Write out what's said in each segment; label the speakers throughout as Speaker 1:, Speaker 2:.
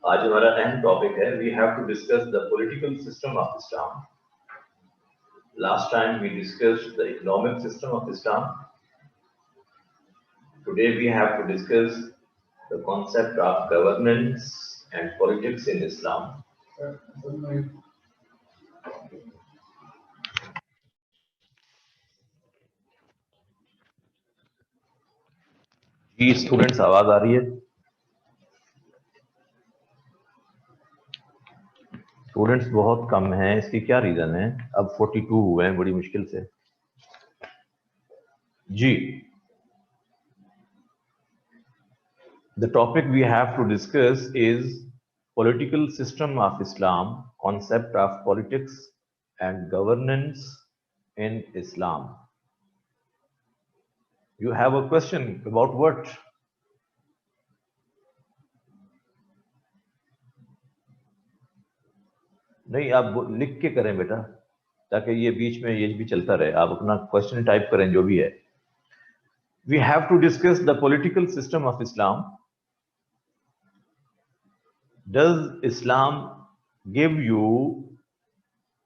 Speaker 1: आज हमारा अहम टॉपिक है we have to discuss the political system of Islam. Last time we discussed the economic system of Islam. Today we have to discuss the concept of governance and politics in Islam. जी students, आवाज आ रही है? Students बहुत कम हैं, इसकी क्या reason है? अब 42 हुए हैं बड़ी मुश्किल से. जी, the topic we have to discuss is political system of Islam, concept of politics and governance in Islam. You have a question about what? नहीं, आप लिख के करें बेटा, ताकि ये बीच में ये भी चलता रहे. आप अपना क्वेश्चन टाइप करें जो भी है. We have to discuss the political system of Islam. Does Islam give you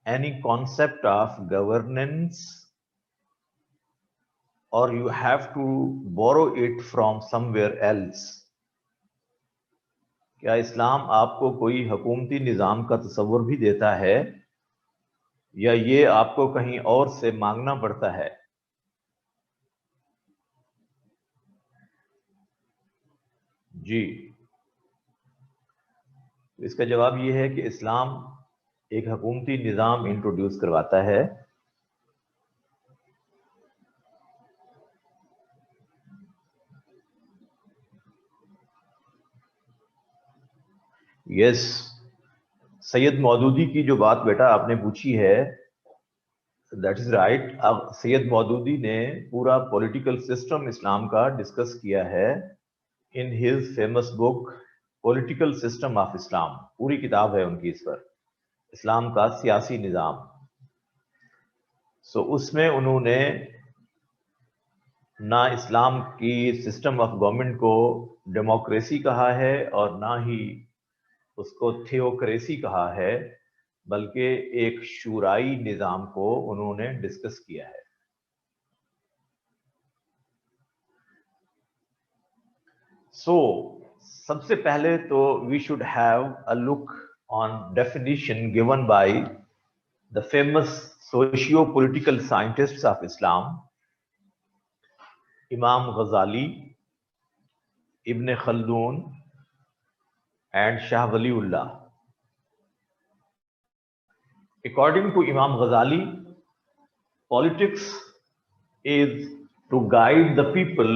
Speaker 1: any concept of governance, or you have to borrow it from somewhere else? क्या इस्लाम आपको कोई हुकूमती निज़ाम का तस्वुर भी देता है, या ये आपको कहीं और से मांगना पड़ता है? जी, इसका जवाब ये है कि इस्लाम एक हुकूमती निज़ाम इंट्रोड्यूस करवाता है. यस, सैयद मौदूदी की जो बात बेटा आपने पूछी है, दैट इज राइट. अब सैयद मौदूदी ने पूरा पॉलिटिकल सिस्टम इस्लाम का डिस्कस किया है in his famous book political system of इस्लाम. पूरी किताब है उनकी इस पर, इस्लाम का सियासी निज़ाम. सो उसमें उन्होंने ना इस्लाम की सिस्टम ऑफ गवर्नमेंट को डेमोक्रेसी कहा है और ना ही उसको थियोक्रेसी कहा है, बल्कि एक शूराई निज़ाम को उन्होंने डिस्कस किया है. सो सबसे पहले तो we should have a look on definition given by the famous socio political scientists of Islam, Imam Ghazali, ibn Khaldun and Shah Waliullah. According to Imam Ghazali, politics is to guide the people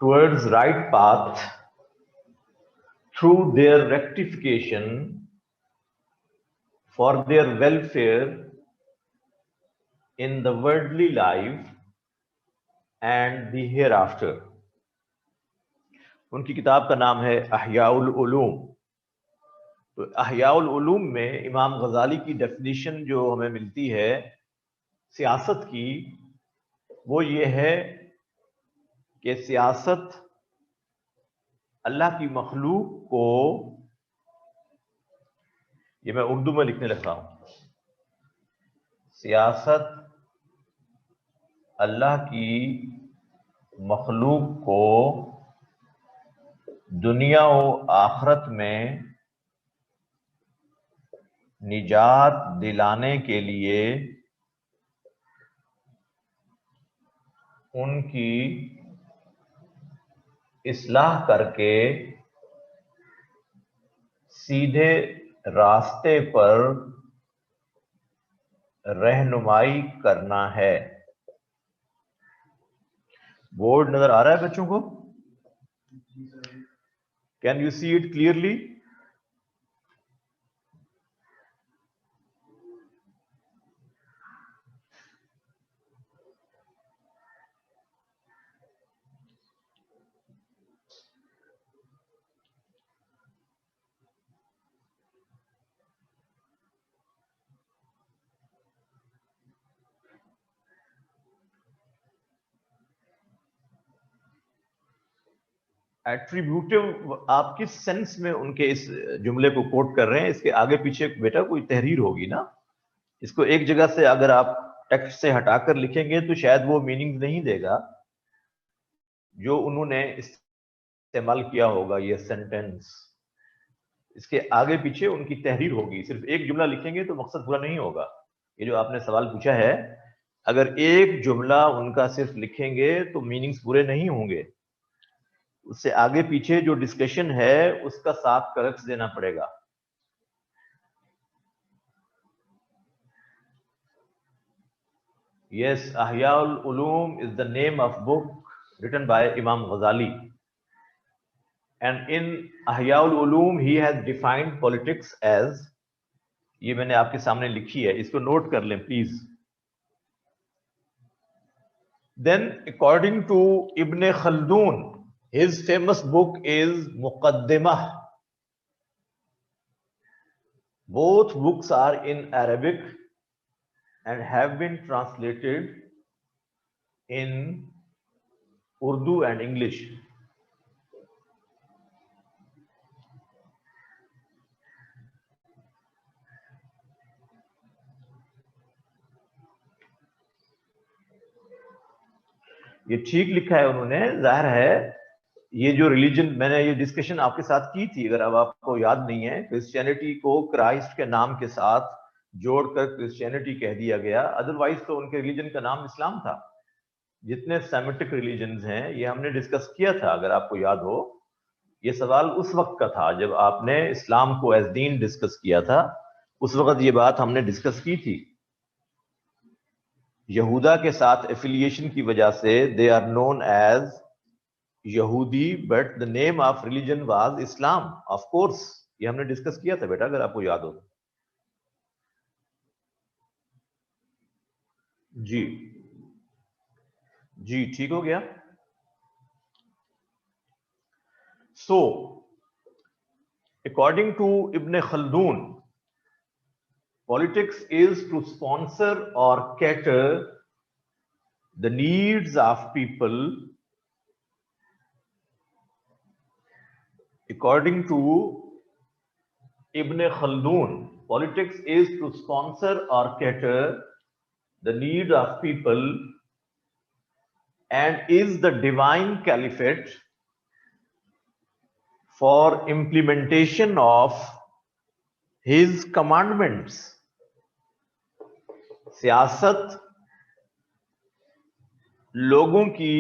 Speaker 1: towards right path through their rectification for their welfare in the worldly life and the hereafter. उनकी किताब का नाम है अहयाउल उलूम. तो अहयाउल उलूम में इमाम गजाली की डेफिनेशन जो हमें मिलती है सियासत की, वो ये है कि सियासत अल्लाह की मखलूक को, ये मैं उर्दू में लिखने लगा हूं, सियासत अल्लाह की मखलूक को दुनिया और आखिरत में निजात दिलाने के लिए उनकी इस्लाह करके सीधे रास्ते पर रहनुमाई करना है. बोर्ड नजर आ रहा है बच्चों को? Can you see it clearly? Attributive आप किस सेंस में उनके इस जुमले को कोट कर रहे हैं? इसके आगे पीछे बेटा कोई तहरीर होगी ना। इसको एक जगह से अगर आप टेक्स्ट से हटाकर लिखेंगे तो शायद वो मीनिंग नहीं देगा जो उन्होंने इस्तेमाल किया होगा ये सेंटेंस। इसके आगे पीछे उनकी तहरीर होगी। सिर्फ एक जुमला लिखेंगे तो मकसद पूरा नहीं होगा। ये जो आपने सवाल पूछा है, अगर एक जुमला उनका सिर्फ लिखेंगे तो मीनिंग्स पूरे नहीं होंगे। उससे आगे पीछे जो डिस्कशन है उसका साथ करेक्ट देना पड़ेगा। Yes, Ahya'ul Ulum is the name of book written by Imam Ghazali. And in Ahya'ul Ulum he has defined politics as, ये मैंने आपके सामने लिखी है, इसको नोट कर लें please. Then according to Ibn Khaldun, his famous book is Muqaddimah. Both books are in Arabic and have been translated in Urdu and English. ये ठीक लिखा है उन्होंने। जाहिर है ये जो रिलीजन, मैंने ये डिस्कशन आपके साथ की थी, अगर अब आपको याद नहीं है, क्रिश्चियनिटी को क्राइस्ट के नाम के साथ जोड़कर क्रिश्चियनिटी कह दिया गया। अदरवाइज तो उनके रिलीजन का नाम इस्लाम था। जितने सेमिटिक रिलीजन्स हैं ये हमने डिस्कस किया था, अगर आपको याद हो। ये सवाल उस वक्त का था जब आपने इस्लाम को एज दीन डिस्कस किया था। उस वक्त ये बात हमने डिस्कस की थी। यहूदा के साथ एफिलिएशन की वजह से दे आर नोन एज यहूदी, but the name of religion was Islam. Of course ये हमने डिस्कस किया था बेटा, अगर आपको याद हो। जी जी ठीक हो गया। So according to Ibn Khaldun, politics is to sponsor or cater the needs of people. According to Ibn Khaldun, politics is to sponsor or cater the need of people and is the divine caliphate for implementation of his commandments. सियासत लोगों की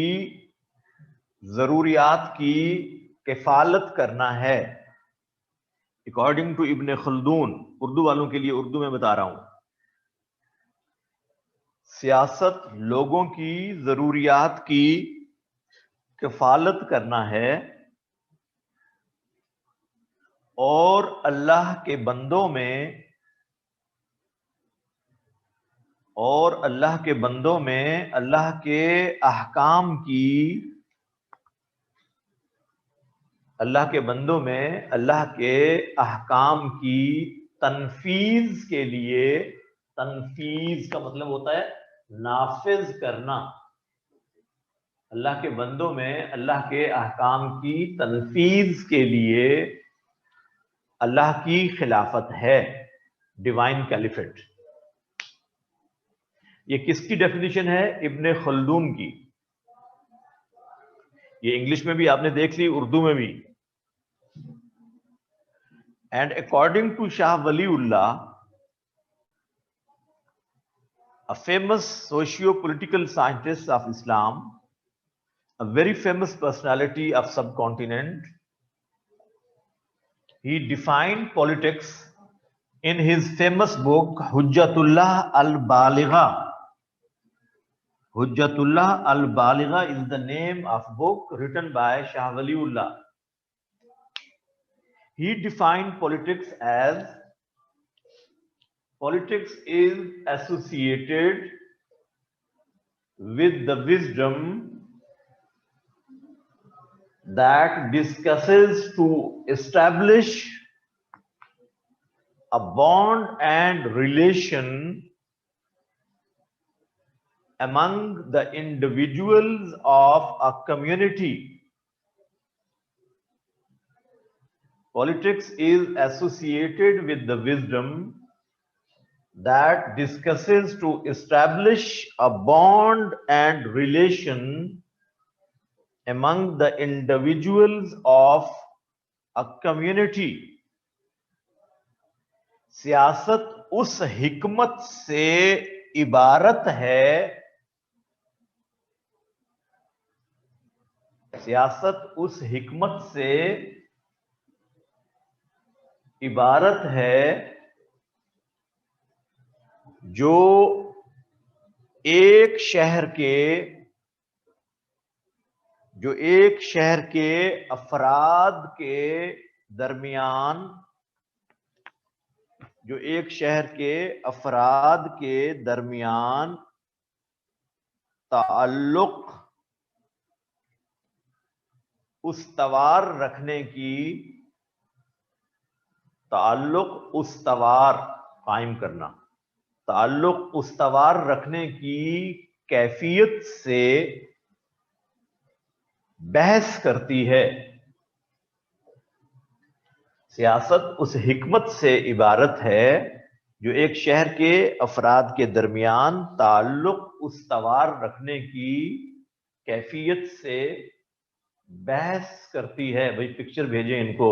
Speaker 1: जरूरियात की किफालत करना है। According to Ibn Khaldun, Urdu वालों के लिए उर्दू में बता रहा हूं, सियासत लोगों की जरूरियात की किफालत करना है और अल्लाह के बंदों में अल्लाह के अल्लाह के अहकाम की तनफीज के लिए, तनफीज का मतलब होता है नाफिज करना। अल्लाह के बंदों में अल्लाह के अहकाम की तनफीज के लिए अल्लाह की खिलाफत है, डिवाइन कैलिफेट। ये किसकी डेफिनेशन है? इब्न खल्दून की। ये इंग्लिश में भी आपने देख ली, उर्दू में भी। And according to Shah Waliullah, a famous socio-political scientist of Islam, a very famous personality of subcontinent, he defined politics in his famous book Hujjatullah al-Baligha. Hujjatullah al-Baligha is the name of book written by Shah Waliullah. He defined politics as, politics is associated with the wisdom that discusses to establish a bond and relation among the individuals of a community Politics is associated with the wisdom that discusses to establish a bond and relation among the individuals of a community. सियासत उस हिकमत से इबारत है, सियासत उस हिकमत से इबारत है जो एक शहर के अफराद के दरमियान ताल्लुक उस्तवार रखने की कैफियत से बहस करती है। सियासत उस हिकमत से इबारत है जो एक शहर के अफराद के दरमियान ताल्लुक उस्तवार रखने की कैफियत से बहस करती है। भाई पिक्चर भेजें इनको,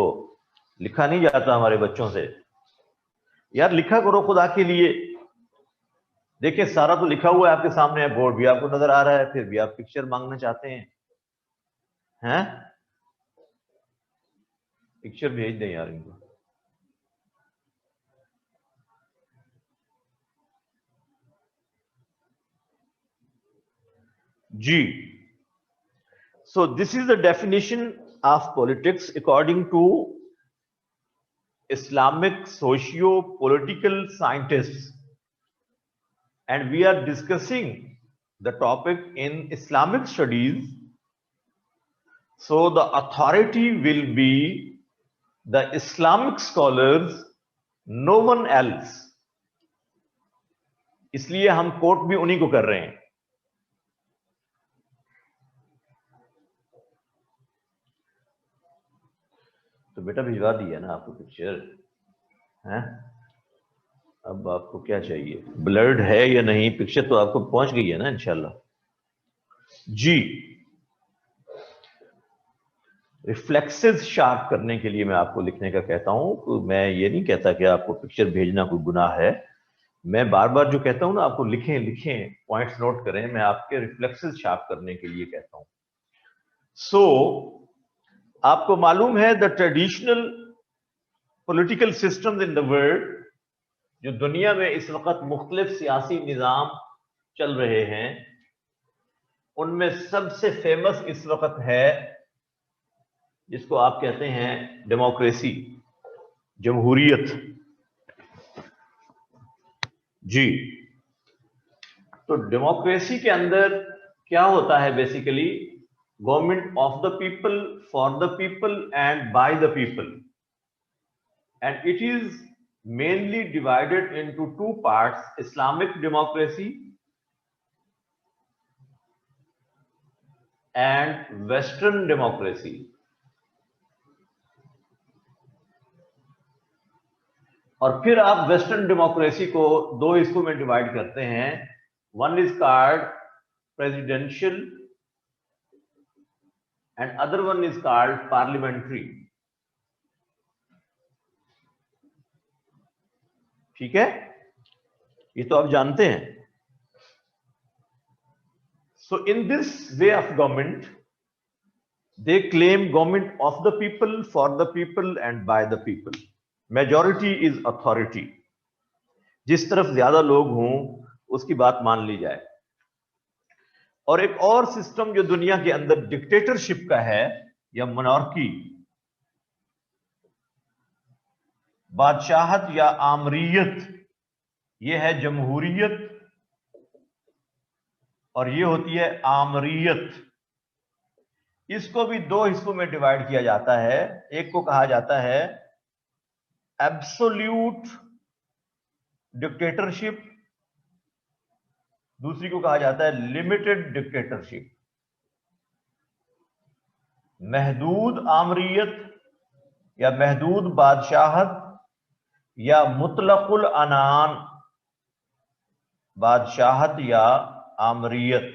Speaker 1: लिखा नहीं जाता हमारे बच्चों से। यार लिखा करो खुदा के लिए। देखिए सारा तो लिखा हुआ है आपके सामने है, बोर्ड भी आपको नजर आ रहा है, फिर भी आप पिक्चर मांगना चाहते हैं? पिक्चर भेज दें यार इनको। जी, so this is the definition of politics according to Islamic socio-political scientists, and we are discussing the topic in Islamic studies, so the authority will be the Islamic scholars, no one else. इसलिए हम coat भी उन्हीं को कर रहे हैं। तो बेटा भिजवा दिया ना आपको पिक्चर, हैं? अब आपको क्या चाहिए? ब्लर्ड है या नहीं? पिक्चर तो आपको पहुंच गई है ना इंशाल्लाह। जी, रिफ्लेक्सेस शार्प करने के लिए मैं आपको लिखने का कहता हूं। तो मैं ये नहीं कहता कि आपको पिक्चर भेजना कोई गुनाह है। मैं बार बार जो कहता हूं ना आपको लिखें, पॉइंट्स नोट करें, मैं आपके रिफ्लेक्सेस शार्प करने के लिए कहता हूं। सो आपको मालूम है the traditional political systems in the world, जो दुनिया में इस वक्त मुख्तलिफ सियासी निज़ाम चल रहे हैं, उनमें सबसे फेमस इस वक्त है जिसको आप कहते हैं डेमोक्रेसी, जमहूरियत। जी, तो डेमोक्रेसी के अंदर क्या होता है? Basically government of the people, for the people and by the people, and it is mainly divided into two parts: Islamic democracy and Western democracy. और फिर आप वेस्टर्न डेमोक्रेसी को दो हिस्सों में डिवाइड करते हैं। One is called presidential and other one is called parliamentary. ठीक है, ये तो आप जानते हैं। So in this way of government they claim government of the people, for the people and by the people. Majority is authority, जिस तरफ ज्यादा लोग हों उसकी बात मान ली जाए। और एक और सिस्टम जो दुनिया के अंदर डिक्टेटरशिप का है या मोनार्की, बादशाहत या आमरीयत, यह है जमहूरियत और ये होती है आमरीयत। इसको भी दो हिस्सों में डिवाइड किया जाता है। एक को कहा जाता है एब्सोल्यूट डिक्टेटरशिप, दूसरी को कहा जाता है लिमिटेड डिक्टेटरशिप। महदूद आमरीयत या महदूद बादशाहत या मुतलकुल अनान बादशाहत या आमरियत।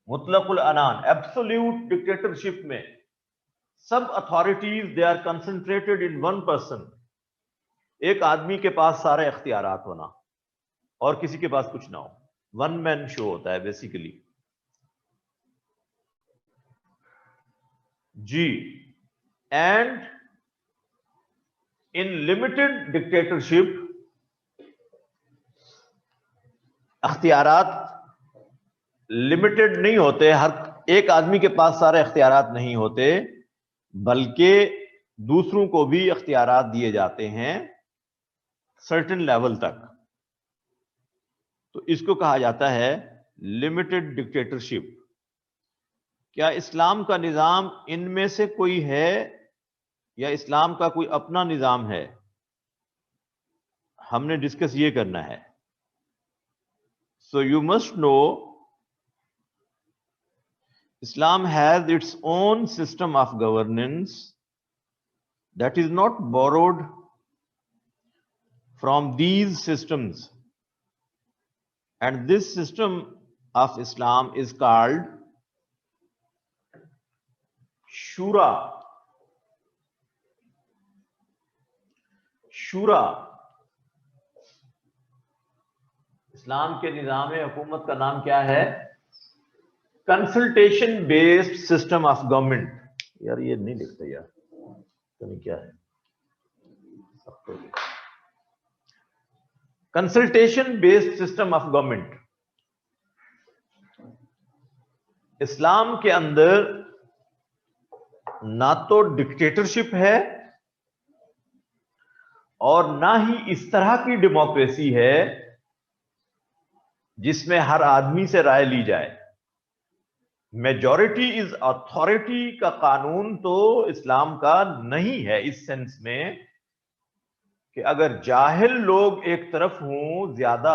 Speaker 1: मुतलकुल अनान एब्सोल्यूट डिक्टेटरशिप में सब authorities they are concentrated in one person, एक आदमी के पास सारे इख्तियारात होना और किसी के पास कुछ ना हो, वन मैन शो होता है बेसिकली। जी, एंड इन लिमिटेड डिक्टेटरशिप अख्तियारात लिमिटेड नहीं होते, हर एक आदमी के पास सारे इख्तियारात नहीं होते, बल्कि दूसरों को भी इख्तियारात दिए जाते हैं सर्टेन लेवल तक। तो इसको कहा जाता है लिमिटेड डिक्टेटरशिप। क्या इस्लाम का निज़ाम इनमें से कोई है या इस्लाम का कोई अपना निज़ाम है? हमने डिस्कस ये करना है। So you must know Islam has its own system of governance that is not borrowed from these systems, and this system of Islam is called Shura. Shura Islam के निज़ाम हुकूमत का नाम क्या है? Consultation based system of government. यार ये नहीं लिखते यार, तो नहीं क्या है, consultation based system of government. Islam के अंदर ना तो डिक्टेटरशिप है और ना ही इस तरह की डेमोक्रेसी है जिसमें हर आदमी से राय ली जाए। मेजॉरिटी इज अथॉरिटी का कानून तो इस्लाम का नहीं है, इस सेंस में कि अगर जाहिल लोग एक तरफ हों ज्यादा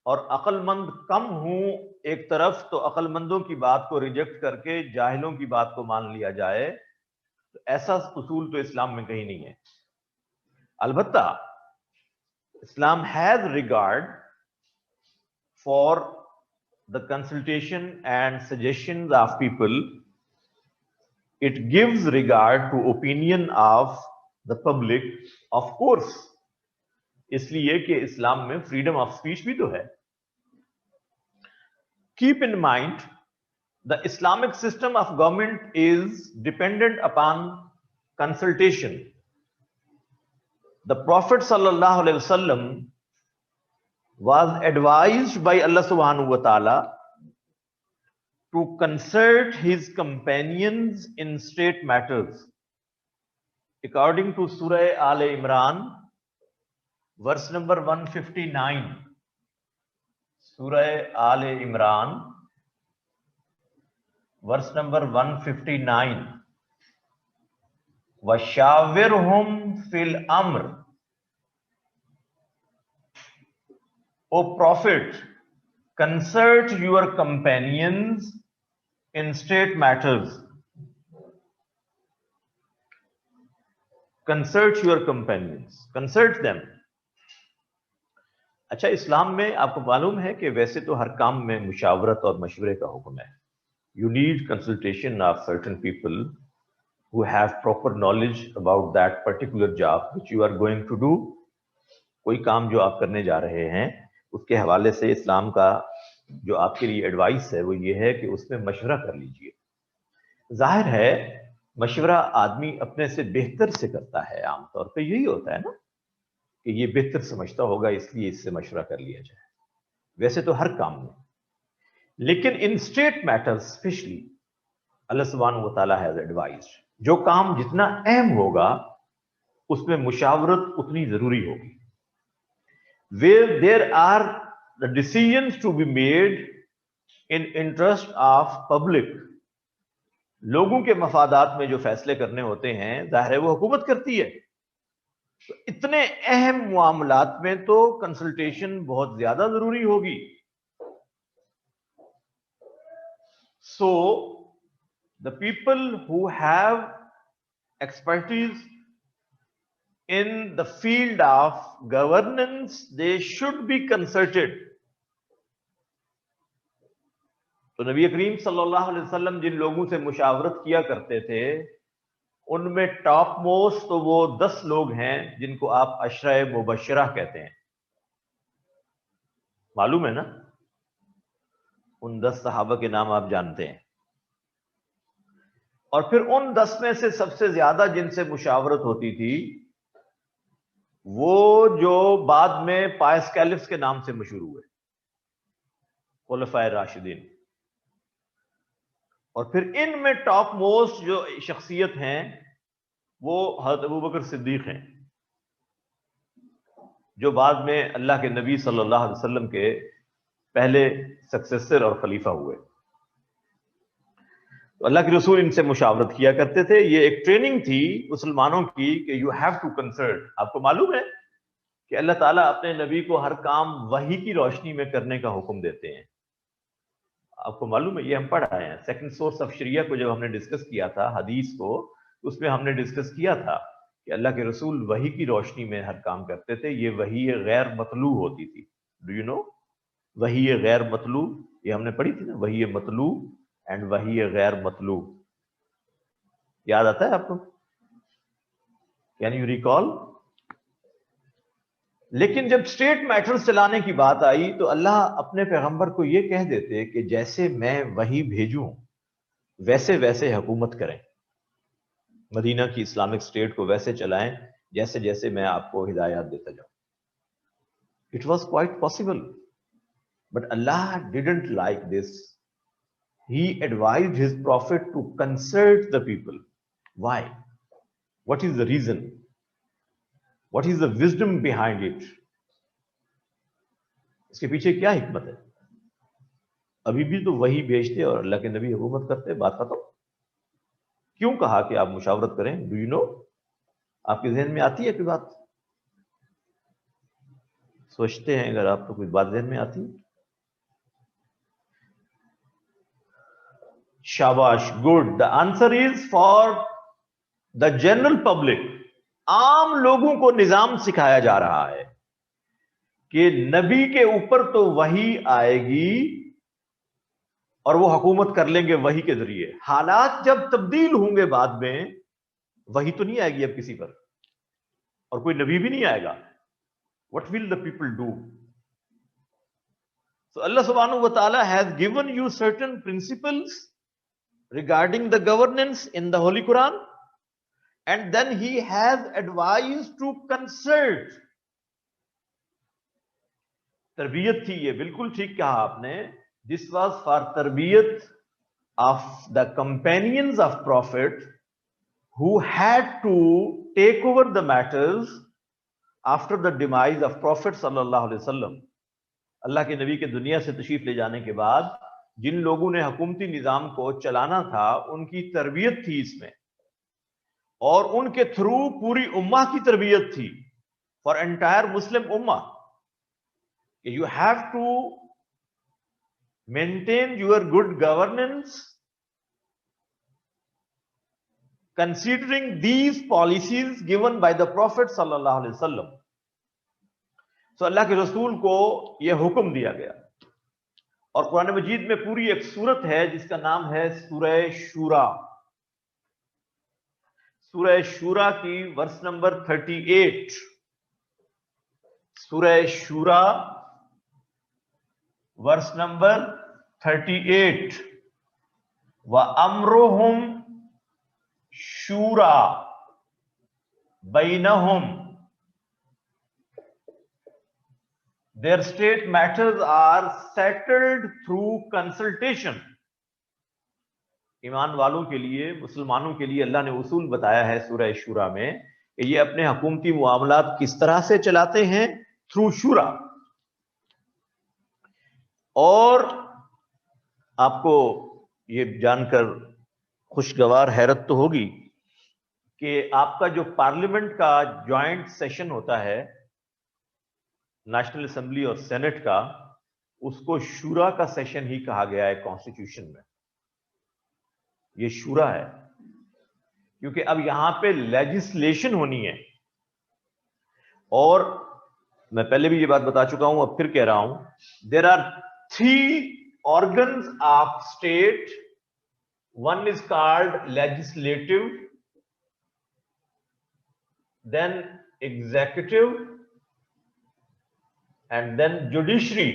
Speaker 1: और अक्लमंद कम हों एक तरफ, तो अक्लमंदों की बात को रिजेक्ट करके जाहिलों की बात को मान लिया जाए, तो ऐसा उसूल तो इस्लाम में कहीं नहीं है। अलबत्ता Islam has regard for the consultation and suggestions of people. It gives regard to opinion of the public, of course, इसलिए कि इस्लाम में freedom of speech भी तो है। Keep in mind, the Islamic system of government is dependent upon consultation. The Prophet sallallahu alaihi wasallam was advised by Allah subhanahu wa ta'ala to consult his companions in state matters. According to Surah Al Imran, verse number 159. Surah Al Imran, verse number 159. وَشَاوِرْهُمْ فِي الْأَمْرِ. O Prophet, consult your companions in state matters. Consult your companions. Consult them. अच्छा, इस्लाम में आपको मालूम है कि वैसे तो हर काम में मुशावरत और मशवरे का हुक्म है। You need consultation of certain people who have proper knowledge about that particular job which you are going to do. कोई काम जो आप करने जा रहे हैं उसके हवाले से इस्लाम का जो आपके लिए एडवाइस है वो ये है कि उसमें मशवरा कर लीजिए। जाहिर है मशवरा आदमी अपने से बेहतर से करता है, आमतौर पे यही होता है ना कि ये बेहतर समझता होगा इसलिए इससे मशवरा कर लिया जाए, वैसे तो हर काम में। लेकिन इन स्टेट मैटर्स स्पेशली अल्लाह सुब्हानहू व तआला हैज एडवाइज्ड, जो काम जितना अहम होगा उसमें मुशावरत उतनी जरूरी होगी। Where there are the decisions to be made in interest of public, लोगों के मफादात में जो फैसले करने होते हैं जाहिर है वो हुकूमत करती है, तो इतने अहम मामलात में तो कंसल्टेशन बहुत ज्यादा जरूरी होगी। So the people who have expertise in the field of governance, they should be consulted. तो नबी करीम सल्लल्लाहु अलैहि वसल्लम जिन लोगों से मुशावरत किया करते थे उनमें टॉप मोस्ट तो वो 10 लोग हैं जिनको आप अशरा मुबशरा कहते हैं। मालूम है ना, उन 10 सहाबा के नाम आप जानते हैं। और फिर उन 10 में से सबसे ज्यादा जिनसे मुशावरत होती थी वो जो बाद में पायस कैलिफ्स के नाम से मशहूर हुए, खुलफाए राशिदीन। और फिर इनमें टॉप मोस्ट जो शख्सियत हैं वो हज़रत अबू बकर सिद्दीक हैं, जो बाद में अल्लाह के नबी सल्लल्लाहु अलैहि वसल्लम के पहले सक्सेसर और खलीफा हुए। तो अल्लाह के रसूल इनसे मुशावरत किया करते थे। ये एक ट्रेनिंग थी मुसलमानों की कि यू हैव टू कंसल्ट। आपको मालूम है कि अल्लाह ताला अपने नबी को हर काम वही की रोशनी में करने का हुक्म देते हैं। आपको मालूम है, ये हम पढ़ आए हैं। सेकंड सोर्स ऑफ शरिया को जब हमने डिस्कस किया था, हदीस को, उसमें हमने डिस्कस किया था कि अल्लाह के रसूल वही की रोशनी में हर काम करते थे। ये वही गैर मतलू होती थी। डू यू नो वही गैर मतलू, ये हमने पढ़ी थी ना, वही मतलू एंड वही गैर मतलू। याद आता है आपको? Can you recall? लेकिन जब स्टेट मैटर्स चलाने की बात आई तो अल्लाह अपने पैगंबर को यह कह देते कि जैसे मैं वही भेजूं वैसे वैसे हुकूमत करें, मदीना की इस्लामिक स्टेट को वैसे चलाएं जैसे जैसे मैं आपको हिदायत देता जाऊं। It was quite possible, but Allah didn't like this. He advised his prophet to consult the people. Why? What is the reason? What is the wisdom behind it? इसके पीछे क्या हिकमत है? अभी भी तो वही भेजते और अल्लाह के नबी हुकूमत करते, बात खत्म। क्यों कहा कि आप मुशावरत करें? Do you no? आपके जहन में आती है कोई बात? सोचते हैं अगर आपको कोई बात जहन में आती है। शाबाश, good. The answer is for the general public. आम लोगों को निजाम सिखाया जा रहा है कि नबी के ऊपर तो वही आएगी और वो हुकूमत कर लेंगे वही के जरिए। हालात जब तब्दील होंगे बाद में, वही तो नहीं आएगी अब किसी पर, और कोई नबी भी नहीं आएगा। What will the people do? So Allah सुब्हानहू व तआला has given you certain principles regarding the governance in the Holy Quran, and then he has advised to consult. तरबियत थी ये, बिल्कुल ठीक कहा आपने। This was for tarbiyat of the companions of Prophet who had to take over the matters after the demise of Prophet sallallahu alaihi wasallam. अल्लाह के नबी के दुनिया से तशरीफ ले जाने के बाद जिन लोगों ने हुकूमती निजाम को चलाना था उनकी तरबियत थी इसमें, और उनके थ्रू पूरी उम्मा की तरबियत थी, फॉर एंटायर मुस्लिम उम्मा। You have to maintain your good governance considering these policies given by the prophet सल्लल्लाहु अलैहि वसल्लम। तो अल्लाह के रसूल को यह हुक्म दिया गया। और कुरान मजीद में पूरी एक सूरत है जिसका नाम है सूरह शूरा। सूरह शूरा की वर्स नंबर 38। सूरह शूरा वर्स नंबर 38। व अम्रुहुम शूरा बैनहुम। Their state matters are settled through consultation. ईमान वालों के लिए, मुसलमानों के लिए अल्लाह ने उसूल बताया है सूरह शूरा में कि ये अपने हुकूमती मुआमलात किस तरह से चलाते हैं, थ्रू शूरा। और आपको ये जानकर खुशगवार हैरत तो होगी कि आपका जो पार्लियामेंट का ज्वाइंट सेशन होता है नेशनल असेंबली और सेनेट का, उसको शूरा का सेशन ही कहा गया है कॉन्स्टिट्यूशन में। ये शूरा है। क्योंकि अब यहां पे लेजिस्लेशन होनी है। और मैं पहले भी ये बात बता चुका हूं, अब फिर कह रहा हूं, there are 3 organs of state. One is called legislative, then executive, and then judiciary.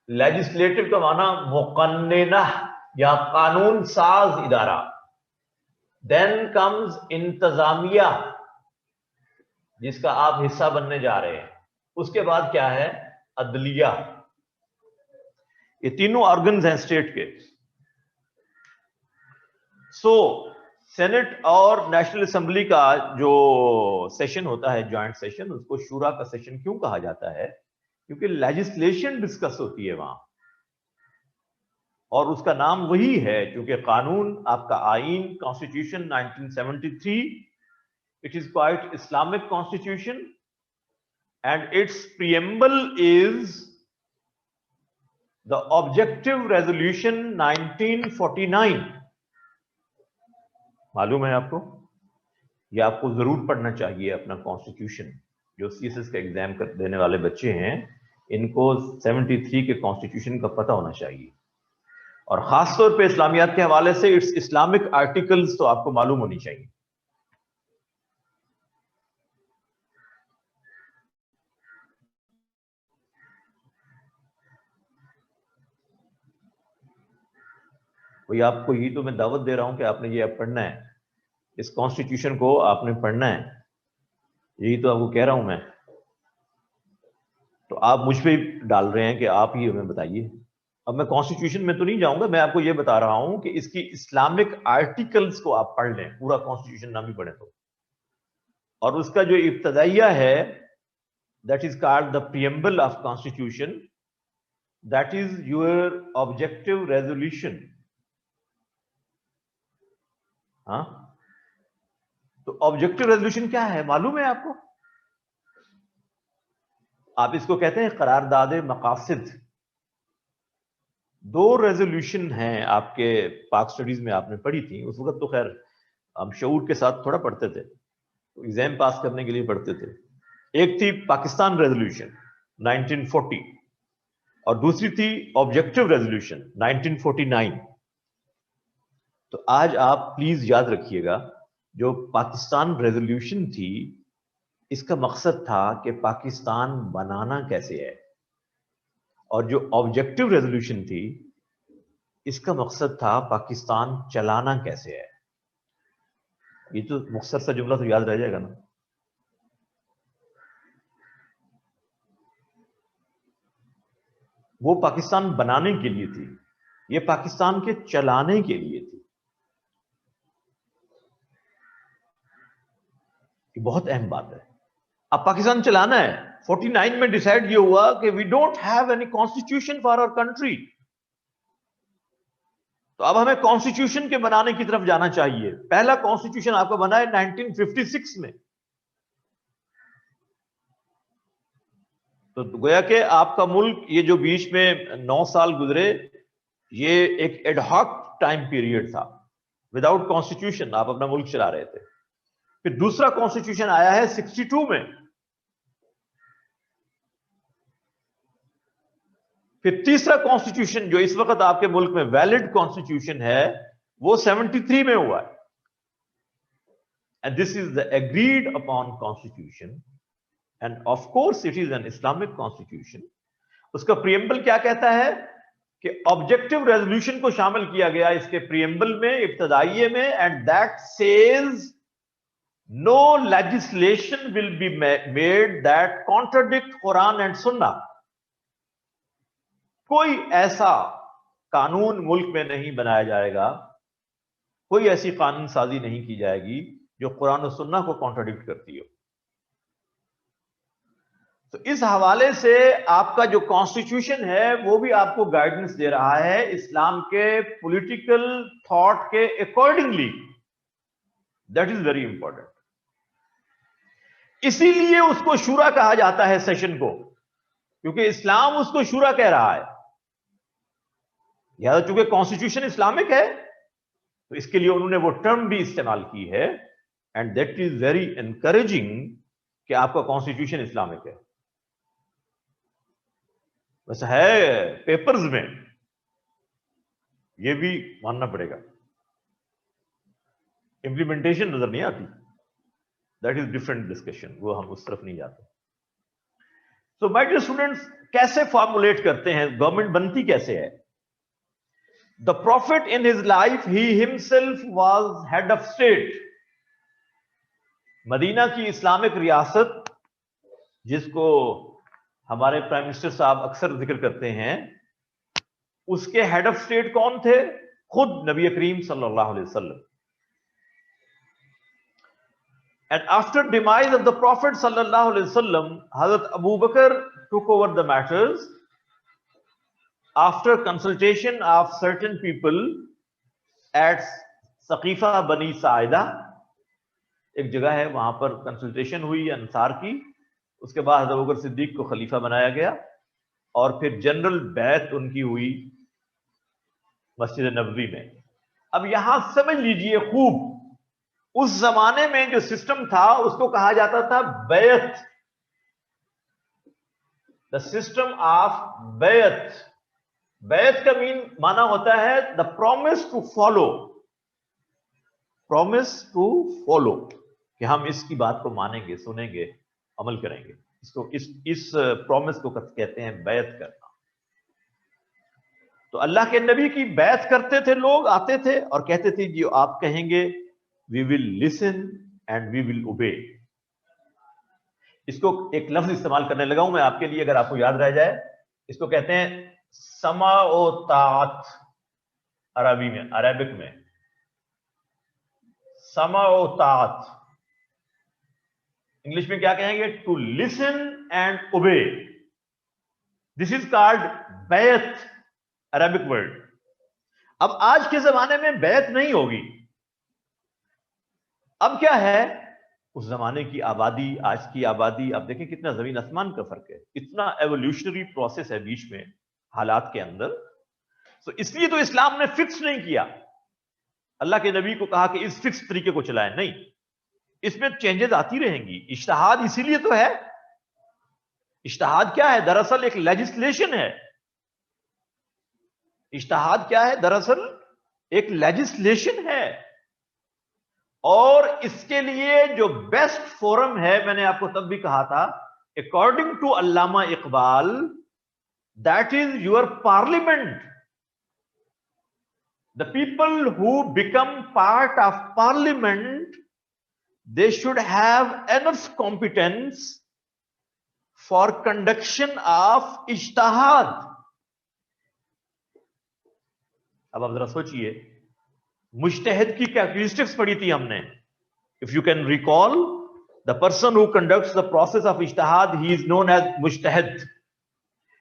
Speaker 1: Legislative का माना मुकन्निना या कानून साज इदारा। देन कम्स इंतजामिया, जिसका आप हिस्सा बनने जा रहे हैं। उसके बाद क्या है? अदलिया। ये तीनों ऑर्गन्स हैं स्टेट के। सो सेनेट और नेशनल असेंबली का जो सेशन होता है, जॉइंट सेशन, उसको शूरा का सेशन क्यों कहा जाता है? क्योंकि लेजिस्लेशन डिस्कस होती है वहां, और उसका नाम वही है क्योंकि कानून, आपका आईन, constitution 1973, it is quite Islamic constitution and it's preamble is the objective resolution 1949। मालूम है आपको? यह आपको जरूर पढ़ना चाहिए अपना कॉन्स्टिट्यूशन। जो सीएसएस का एग्जाम देने वाले बच्चे हैं, इनको 73 के कॉन्स्टिट्यूशन का पता होना चाहिए, और खासतौर पे इस्लामियात के हवाले से इट्स इस्लामिक आर्टिकल्स तो आपको मालूम होनी चाहिए। वही आपको, यही तो मैं दावत दे रहा हूं कि आपने ये अब पढ़ना है, इस कॉन्स्टिट्यूशन को आपने पढ़ना है, यही तो आपको कह रहा हूं मैं। तो आप मुझ पे डाल रहे हैं कि आप ही हमें बताइए। अब मैं कॉन्स्टिट्यूशन में तो नहीं जाऊंगा, मैं आपको ये बता रहा हूं कि इसकी इस्लामिक आर्टिकल्स को आप पढ़ लें, पूरा कॉन्स्टिट्यूशन ना भी पढ़े तो। और उसका जो इब्तदाइया है, that is called the preamble of constitution, that is your objective resolution. हाँ, तो ऑब्जेक्टिव रेजोल्यूशन क्या है मालूम है आपको? आप इसको कहते हैं करारदाद मकासिद। 2 रेजोल्यूशन हैं आपके पाक स्टडीज में, आपने पढ़ी थी उस वक्त, तो खैर हम शऊर के साथ थोड़ा पढ़ते थे, तो एग्जाम पास करने के लिए पढ़ते थे। एक थी पाकिस्तान रेजोल्यूशन 1940 और दूसरी थी ऑब्जेक्टिव रेजोल्यूशन 1949। तो आज आप प्लीज याद रखिएगा, जो पाकिस्तान रेजोल्यूशन थी, इसका मकसद था कि पाकिस्तान बनाना कैसे है, और जो ऑब्जेक्टिव रेजोल्यूशन थी, इसका मकसद था पाकिस्तान चलाना कैसे है। ये तो मुख्तसर सा जुमला तो याद रह जाएगा ना। वो पाकिस्तान बनाने के लिए थी, ये पाकिस्तान के चलाने के लिए थी। ये बहुत अहम बात है। अब पाकिस्तान चलाना है। 49 में डिसाइड ये हुआ कि we don't have any constitution for our country, तो अब हमें कॉन्स्टिट्यूशन के बनाने की तरफ जाना चाहिए। पहला कॉन्स्टिट्यूशन आपका बना है 1956 में। तो गोया कि आपका मुल्क, ये जो बीच में 9 साल गुजरे, ये एक एडहॉक टाइम पीरियड था। विदाउट कॉन्स्टिट्यूशन आप अपना मुल्क चला रहे थे। फिर दूसरा कॉन्स्टिट्यूशन आया है 62 में। फिर तीसरा कॉन्स्टिट्यूशन जो इस वक्त आपके मुल्क में वैलिड कॉन्स्टिट्यूशन है, वो 73 में हुआ है। And this is the agreed upon constitution, end of course it is an Islamic constitution. उसका प्रीएम्बल क्या कहता है कि ऑब्जेक्टिव रेजोल्यूशन को शामिल किया गया इसके प्रीएम्बल में, इब्तदाइये में, and that says no legislation will be made that contradict Quran and सुन्ना। कोई ऐसा कानून मुल्क में नहीं बनाया जाएगा, कोई ऐसी कानून साजी नहीं की जाएगी जो कुरान और सुन्ना को कॉन्ट्राडिक्ट करती हो। तो इस हवाले से आपका जो कॉन्स्टिट्यूशन है, वो भी आपको गाइडेंस दे रहा है इस्लाम के पॉलिटिकल थॉट के accordingly. That is very important. इसीलिए उसको शूरा कहा जाता है सेशन को, क्योंकि इस्लाम उसको शूरा कह रहा है। या चूंकि कॉन्स्टिट्यूशन इस्लामिक है तो इसके लिए उन्होंने वो टर्म भी इस्तेमाल की है, and that is very encouraging कि आपका कॉन्स्टिट्यूशन इस्लामिक है। वैसे है पेपर्स में, ये भी मानना पड़ेगा, इंप्लीमेंटेशन नजर नहीं आती, दैट इज डिफरेंट डिस्कशन, वो हम उस तरफ नहीं जाते। सो माय डियर स्टूडेंट्स, कैसे फॉर्मुलेट करते हैं, गवर्नमेंट बनती कैसे है? The prophet in his life he himself was head of state. Medina की इस्लामिक रियासत, जिसको हमारे प्राइम मिनिस्टर साहब अक्सर जिक्र करते हैं, उसके हेड ऑफ स्टेट कौन थे? खुद नबी करीम सल्लल्लाहु अलैहि वसल्लम। And after demise of the Prophet sallallahu alaihi wasallam, Hazrat Abu Bakr took over the matters after consultation of certain people at Saqifa Bani Saida. एक जगह है, वहां पर कंसल्टेशन हुई अंसार की। उसके बाद हज़रत अबू बकर सिद्दीक को खलीफा बनाया गया और फिर जनरल बैत उनकी हुई मस्जिद नबवी में। अब यहां समझ लीजिए खूब, उस जमाने में जो सिस्टम था उसको कहा जाता था बैत, द सिस्टम ऑफ बैत। बैत का माना होता है the promise to follow, promise to follow, कि हम इसकी बात को मानेंगे, सुनेंगे, अमल करेंगे। इसको इस प्रॉमिस को कहते हैं बैत करना। तो अल्लाह के नबी की बैत करते थे लोग, आते थे और कहते थे जो आप कहेंगे we will listen and we will obey. इसको एक लफ्ज इस्तेमाल करने लगा हूं मैं आपके लिए, अगर आपको याद रह जाए। इसको कहते हैं समा ओ तात, अरबी में, अरेबिक में समा ओ तात। इंग्लिश में क्या कहेंगे? To listen and obey. This is called बैत, अरेबिक वर्ड। अब आज के जमाने में बैत नहीं होगी। अब क्या है? उस जमाने की आबादी, आज की आबादी, आप देखें कितना जमीन आसमान का फर्क है, इतना एवोल्यूशनरी प्रोसेस है बीच में हालात के अंदर। तो इसलिए तो इस्लाम ने फिक्स नहीं किया, अल्लाह के नबी को कहा कि इस फिक्स तरीके को चलाएं, नहीं, इसमें चेंजेस आती रहेंगी। इज्तिहाद इसीलिए तो है। इज्तिहाद क्या है? दरअसल एक लेजिस्लेशन है। इज्तिहाद क्या है? दरअसल एक लेजिस्लेशन है, और इसके लिए जो बेस्ट फोरम है, मैंने आपको तब भी कहा था, according to Allama Iqbal, that is your parliament. The people who become part of parliament, they should have enough competence for conduction of ijtihad। अब आप जरा सोचिए, मुज्तहिद की कैरेक्टरिस्टिक्स पढ़ी थी हमने। If you can recall, the person who conducts the process of इज्तिहाद, he is known as मुज्तहिद,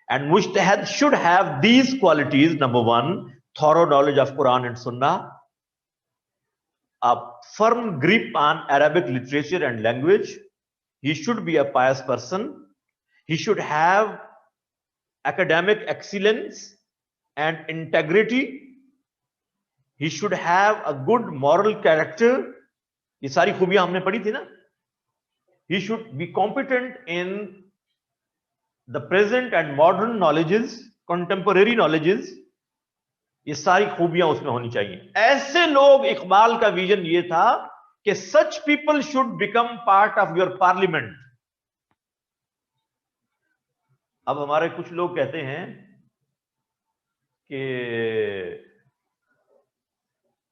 Speaker 1: एंड मुज्तहिद should have these qualities. Number 1, thorough knowledge of Quran and सुन्ना, a firm grip on Arabic literature and language. He should be a pious person. He should have academic excellence and integrity. He should have a good moral character. ये सारी खूबियां हमने पढ़ी थी ना। He should be competent in the present and modern knowledges, contemporary knowledges. ये सारी खूबियां उसमें होनी चाहिए। ऐसे लोग, इकबाल का विजन ये था कि सच people should become part of your parliament. अब हमारे कुछ लोग कहते हैं कि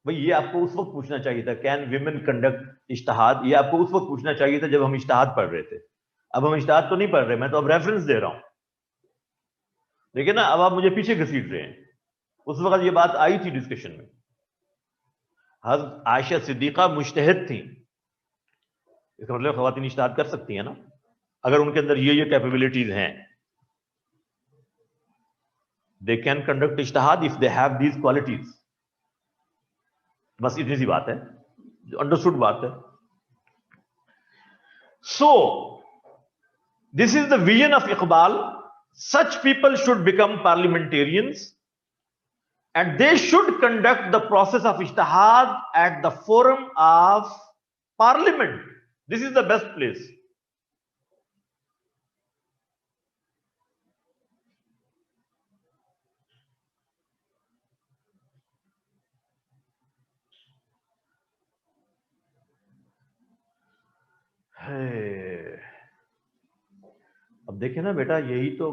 Speaker 1: भाई ये आपको उस वक्त पूछना चाहिए था, कैन विमेन कंडक्ट इज्तिहाद, ये आपको उस वक्त पूछना चाहिए था जब हम इज्तिहाद पढ़ रहे थे। अब हम इज्तिहाद तो नहीं पढ़ रहे, मैं तो अब रेफरेंस दे रहा हूं। देखिए ना, अब आप मुझे पीछे घसीट रहे हैं। उस वक्त ये बात आई थी डिस्कशन में। हज़रत आयशा सिद्दीक़ा मुज्तहिद थी, इसका मतलब ख़वातीन इज्तिहाद कर सकती हैं ना, अगर उनके अंदर ये कैपेबिलिटीज हैं। दे कैन कंडक्ट इज्तिहाद if they have these qualities. बस इतनी सी बात है, जो अंडरस्टूड बात है। So this is the vision of Iqbal. Such people should become parliamentarians, and they should conduct the process of ijtihad at the forum of parliament. This is the best place. अब देखे ना बेटा, यही तो,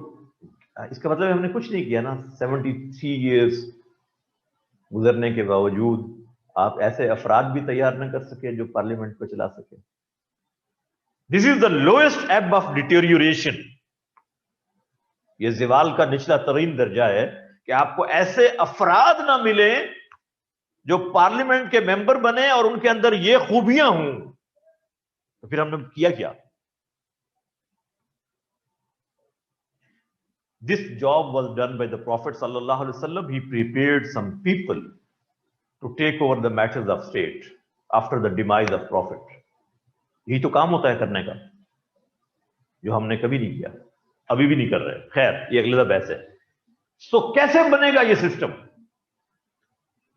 Speaker 1: इसका मतलब हमने कुछ नहीं किया ना। 73 इयर्स गुजरने के बावजूद आप ऐसे अफराद भी तैयार न कर सके जो पार्लियामेंट को चला सके। दिस इज द लोएस्ट एब ऑफ डिटेरियोरेशन। ये ज़िवाल का निचला तरीन दर्जा है कि आपको ऐसे अफराद ना मिले जो पार्लियामेंट के मेंबर बने और उनके अंदर ये खूबियां हों। तो फिर हमने किया क्या? This job was done by the Prophet sallallahu alaihi wasallam. He prepared some people to take over the matters of state after the demise of Prophet. यही तो काम होता है करने का, जो हमने कभी नहीं किया, अभी भी नहीं कर रहे। खैर, ये अगला बहस है। सो कैसे बनेगा ये सिस्टम?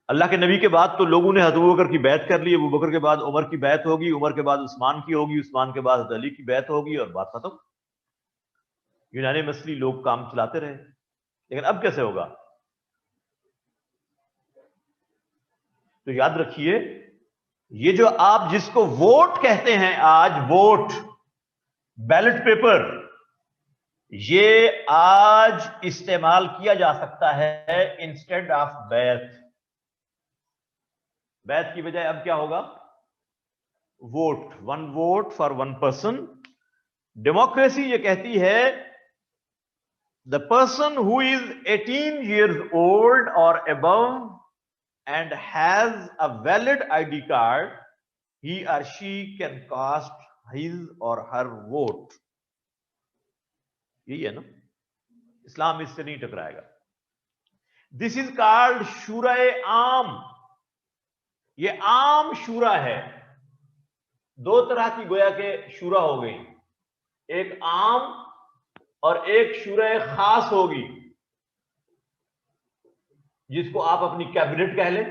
Speaker 1: अल्लाह के नबी के बाद तो लोगों ने हज़रत अबू बकर की बैत कर ली, अबू बकर के बाद उमर की बैत होगी, उमर के बाद उस्मान की होगी, उस्मान के बाद हज़रत अली की बैत होगी और बात खत्म। यूनानिमसली लोग काम चलाते रहे। लेकिन अब कैसे होगा? तो याद रखिए, ये जो आप जिसको वोट कहते हैं आज, वोट, बैलेट पेपर, ये आज इस्तेमाल किया जा सकता है इंस्टेड ऑफ बैत। बैत की बजाय अब क्या होगा? Vote, one vote for one person. Democracy ये कहती है the person who is 18 years old or above and has a valid ID card, he or she can cast his or her vote. यही है ना? इस्लाम इससे नहीं टकराएगा। This is called शूराए आम। ये आम शूरा है। दो तरह की गोया के शूरा हो गई, एक आम और एक शूरा खास होगी, जिसको आप अपनी कैबिनेट कह लें,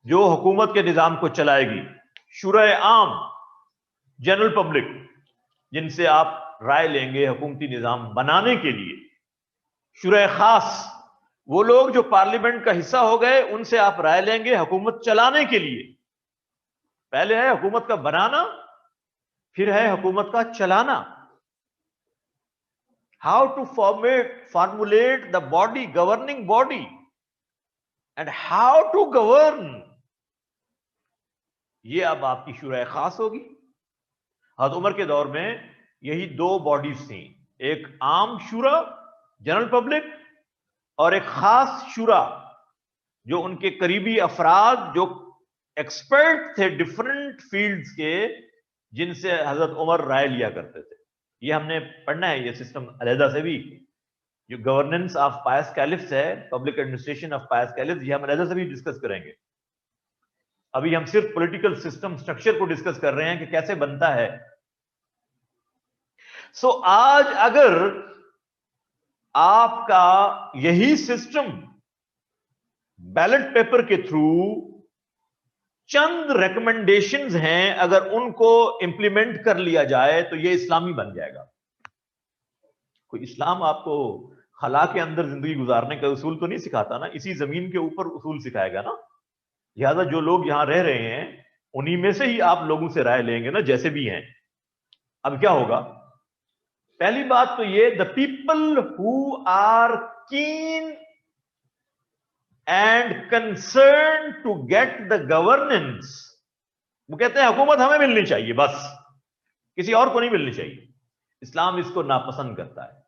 Speaker 1: जो हुकूमत के निजाम को चलाएगी। शूरा आम, जनरल पब्लिक, जिनसे आप राय लेंगे हुकूमती निजाम बनाने के लिए। शूरा खास, वो लोग जो पार्लियामेंट का हिस्सा हो गए, उनसे आप राय लेंगे हुकूमत चलाने के लिए। पहले है हुकूमत का बनाना, फिर है हुकूमत का चलाना। How to formulate the body, governing body, and how to govern, ये अब आपकी शूरा खास होगी। हज़रत उमर के दौर में यही दो बॉडीज थी, एक आम शूरा, जनरल पब्लिक, और एक खास शूरा, जो उनके करीबी अफराद, जो एक्सपर्ट थे डिफरेंट फील्ड्स के, जिनसे हजरत उमर राय लिया करते थे। ये हमने पढ़ना है, ये सिस्टम अलहदा से भी। जो गवर्नेंस ऑफ पायस कैलिफ्स है, public administration of pious caliphs, ये हम अलहदा से भी डिस्कस करेंगे। अभी हम सिर्फ पॉलिटिकल सिस्टम स्ट्रक्चर को डिस्कस कर रहे हैं कि कैसे बनता है। सो आज अगर आपका यही सिस्टम बैलेट पेपर के थ्रू चंद रिकमेंडेशंस हैं, अगर उनको इंप्लीमेंट कर लिया जाए तो ये इस्लामी बन जाएगा। कोई इस्लाम आपको खला के अंदर जिंदगी गुजारने का उसूल तो नहीं सिखाता ना, इसी जमीन के ऊपर उसूल सिखाएगा ना। लिहाजा जो लोग यहां रह रहे हैं, उन्हीं में से ही आप लोगों से राय लेंगे ना, जैसे भी हैं। अब क्या होगा? पहली बात तो ये, the people who are keen and concern to get the governance, वो कहते हैं हुकूमत हमें मिलनी चाहिए, बस किसी और को नहीं मिलनी चाहिए। इस्लाम इसको नापसंद करता है।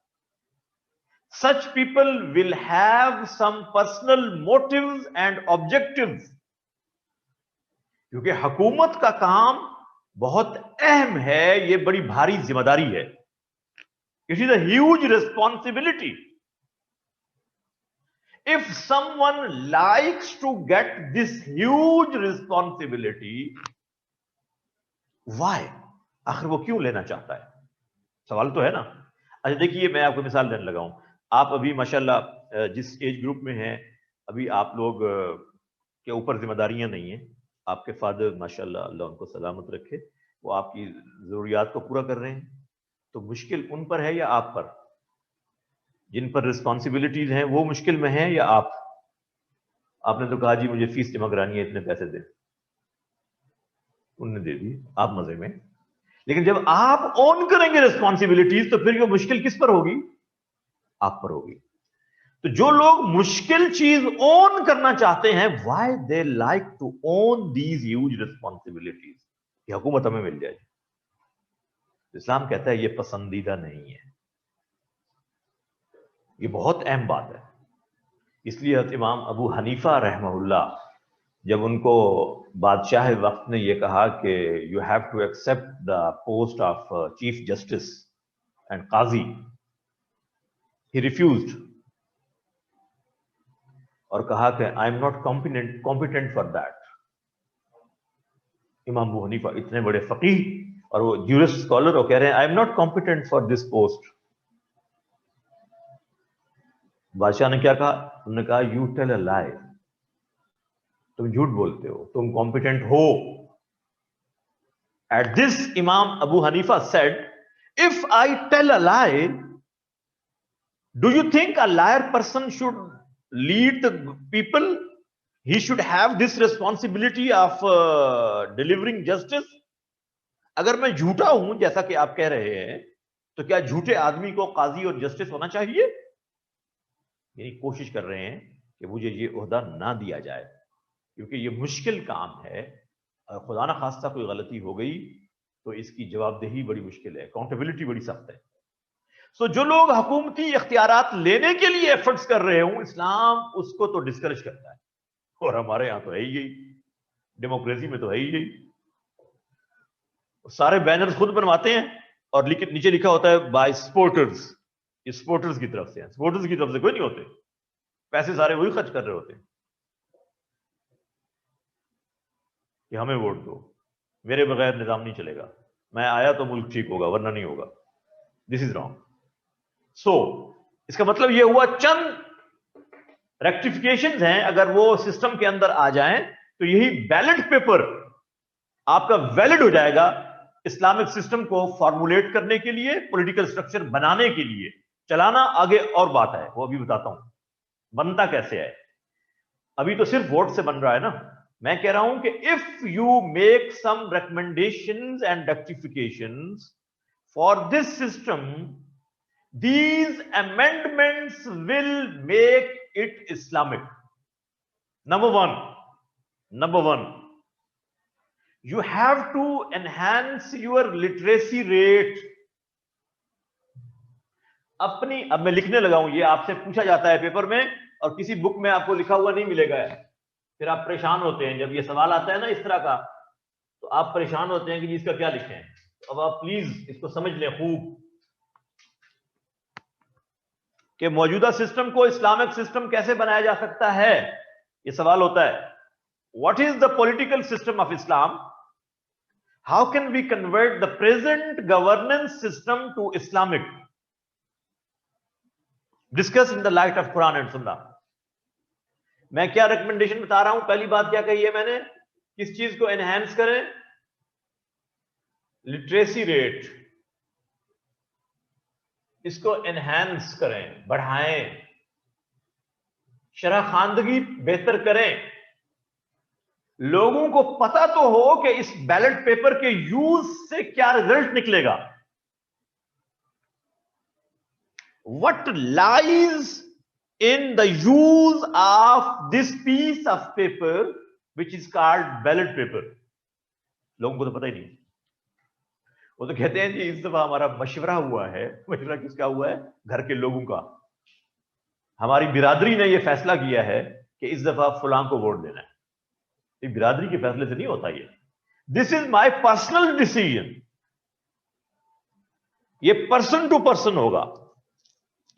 Speaker 1: Such people will have some personal motives and objectives, क्योंकि हुकूमत का काम बहुत अहम है, ये बड़ी भारी जिम्मेदारी है। It is a huge responsibility. If someone likes to get this huge responsibility, why? आखिर वो क्यों लेना चाहता है? सवाल तो है ना। अच्छा देखिए, मैं आपको मिसाल देने लगा हूं। आप अभी माशाल्लाह जिस एज ग्रुप में हैं, अभी आप लोग के ऊपर जिम्मेदारियां नहीं हैं। आपके फादर माशाल्लाह, अल्लाह उनको सलामत रखे, वो आपकी ज़रूरियात को पूरा कर रहे हैं। तो मुश्किल उन पर है या आप पर? जिन पर रिस्पॉन्सिबिलिटीज हैं वो मुश्किल में हैं या आप? आपने तो कहा जी मुझे फीस जमा करानी है, इतने पैसे दे, उनने दे दी, आप मजे में। लेकिन जब आप ऑन करेंगे रिस्पॉन्सिबिलिटीज, तो फिर ये मुश्किल किस पर होगी? आप पर होगी। तो जो लोग मुश्किल चीज ओन करना चाहते हैं, why they like to own these huge responsibilities, ये हुकूमत हमें मिल जाए। इस्लाम कहता है ये पसंदीदा नहीं है। ये बहुत अहम बात है। इसलिए हज़रत इमाम अबू हनीफा रहमहुल्लाह, जब उनको बादशाह वक्त ने यह कहा कि you have to accept the post of chief justice and काजी, ही रिफ्यूज्ड और कहा कि I am not competent for that. Imam Abu Hanifa इतने बड़े फकीह और वो ज्यूरिस्ट स्कॉलर, और कह रहे हैं आई am not competent for this post. बादशाह ने क्या कहा? उन्होंने कहा यू टेल अ लाई, तुम झूठ बोलते हो, तुम कॉम्पिटेंट हो। At this Imam Abu Hanifa said, if I tell a lie, do you think a liar person should lead the people? He should have this responsibility of delivering justice. अगर मैं झूठा हूं जैसा कि आप कह रहे हैं, तो क्या झूठे आदमी को काजी और जस्टिस होना चाहिए? यानी कोशिश कर रहे हैं कि मुझे ये ओहदा ना दिया जाए, क्योंकि ये मुश्किल काम है। खुदा ना खास्ता कोई गलती हो गई तो इसकी जवाबदेही बड़ी मुश्किल है, अकाउंटेबिलिटी बड़ी सख्त है। सो जो लोग हुकूमती इख्तियारात लेने के लिए एफर्ट्स कर रहे हो, इस्लाम उसको तो डिस्करेज करता है। और हमारे यहां तो है ही यही, डेमोक्रेसी में तो है ही यही। सारे बैनर्स खुद बनवाते हैं और नीचे लिखा होता है बाय सपोर्टर्स। ये सपोर्टर्स की तरफ से है, सपोर्टर्स की तरफ से कोई नहीं होते, पैसे सारे वही खर्च कर रहे होते हैं कि हमें वोट दो, मेरे बगैर निजाम नहीं चलेगा, मैं आया तो मुल्क ठीक होगा वरना नहीं होगा। This is wrong. सो इसका मतलब यह हुआ चंद रेक्टिफिकेशंस हैं, अगर वो सिस्टम के अंदर आ जाएं तो यही बैलेट पेपर आपका वैलिड हो जाएगा इस्लामिक सिस्टम को फॉर्मुलेट करने के लिए, पॉलिटिकल स्ट्रक्चर बनाने के लिए। चलाना आगे और बात है, वो अभी बताता हूं बनता कैसे है। अभी तो सिर्फ वोट से बन रहा है ना। मैं कह रहा हूं कि if you make some recommendations and rectifications for this system, these amendments will make it Islamic. Number one, you have to enhance your literacy rate. अपनी, अब मैं लिखने लगा हूं, ये आपसे पूछा जाता है पेपर में और किसी बुक में आपको लिखा हुआ नहीं मिलेगा, फिर आप परेशान होते हैं। जब ये सवाल आता है ना इस तरह का, तो आप परेशान होते हैं कि इसका क्या लिखें। अब आप प्लीज इसको समझ लें खूब कि मौजूदा सिस्टम को इस्लामिक सिस्टम कैसे बनाया जा सकता है। यह सवाल होता है, what is the political system of Islam, how can we convert the present governance system to Islamic, discuss in the light of Quran and सुन्ना। मैं क्या रिकमेंडेशन बता रहा हूं? पहली बात क्या कही है मैंने, किस चीज को एनहांस करें? लिटरेसी रेट, इसको एनहांस करें, बढ़ाएं, शरह-खानदगी बेहतर करें। लोगों को पता तो हो कि इस बैलेट पेपर के यूज से क्या रिजल्ट निकलेगा। What lies in the use of this piece of paper which is called ballot paper. लोगों को तो पता ही नहीं। वो तो कहते हैं जी इस दफा हमारा मशवरा हुआ है। मशवरा किसका हुआ है? घर के लोगों का। हमारी बिरादरी ने यह फैसला किया है कि इस दफा फलां को वोट देना है। ये बिरादरी के फैसले से नहीं होता ये। This is my personal decision. ये पर्सन टू पर्सन होगा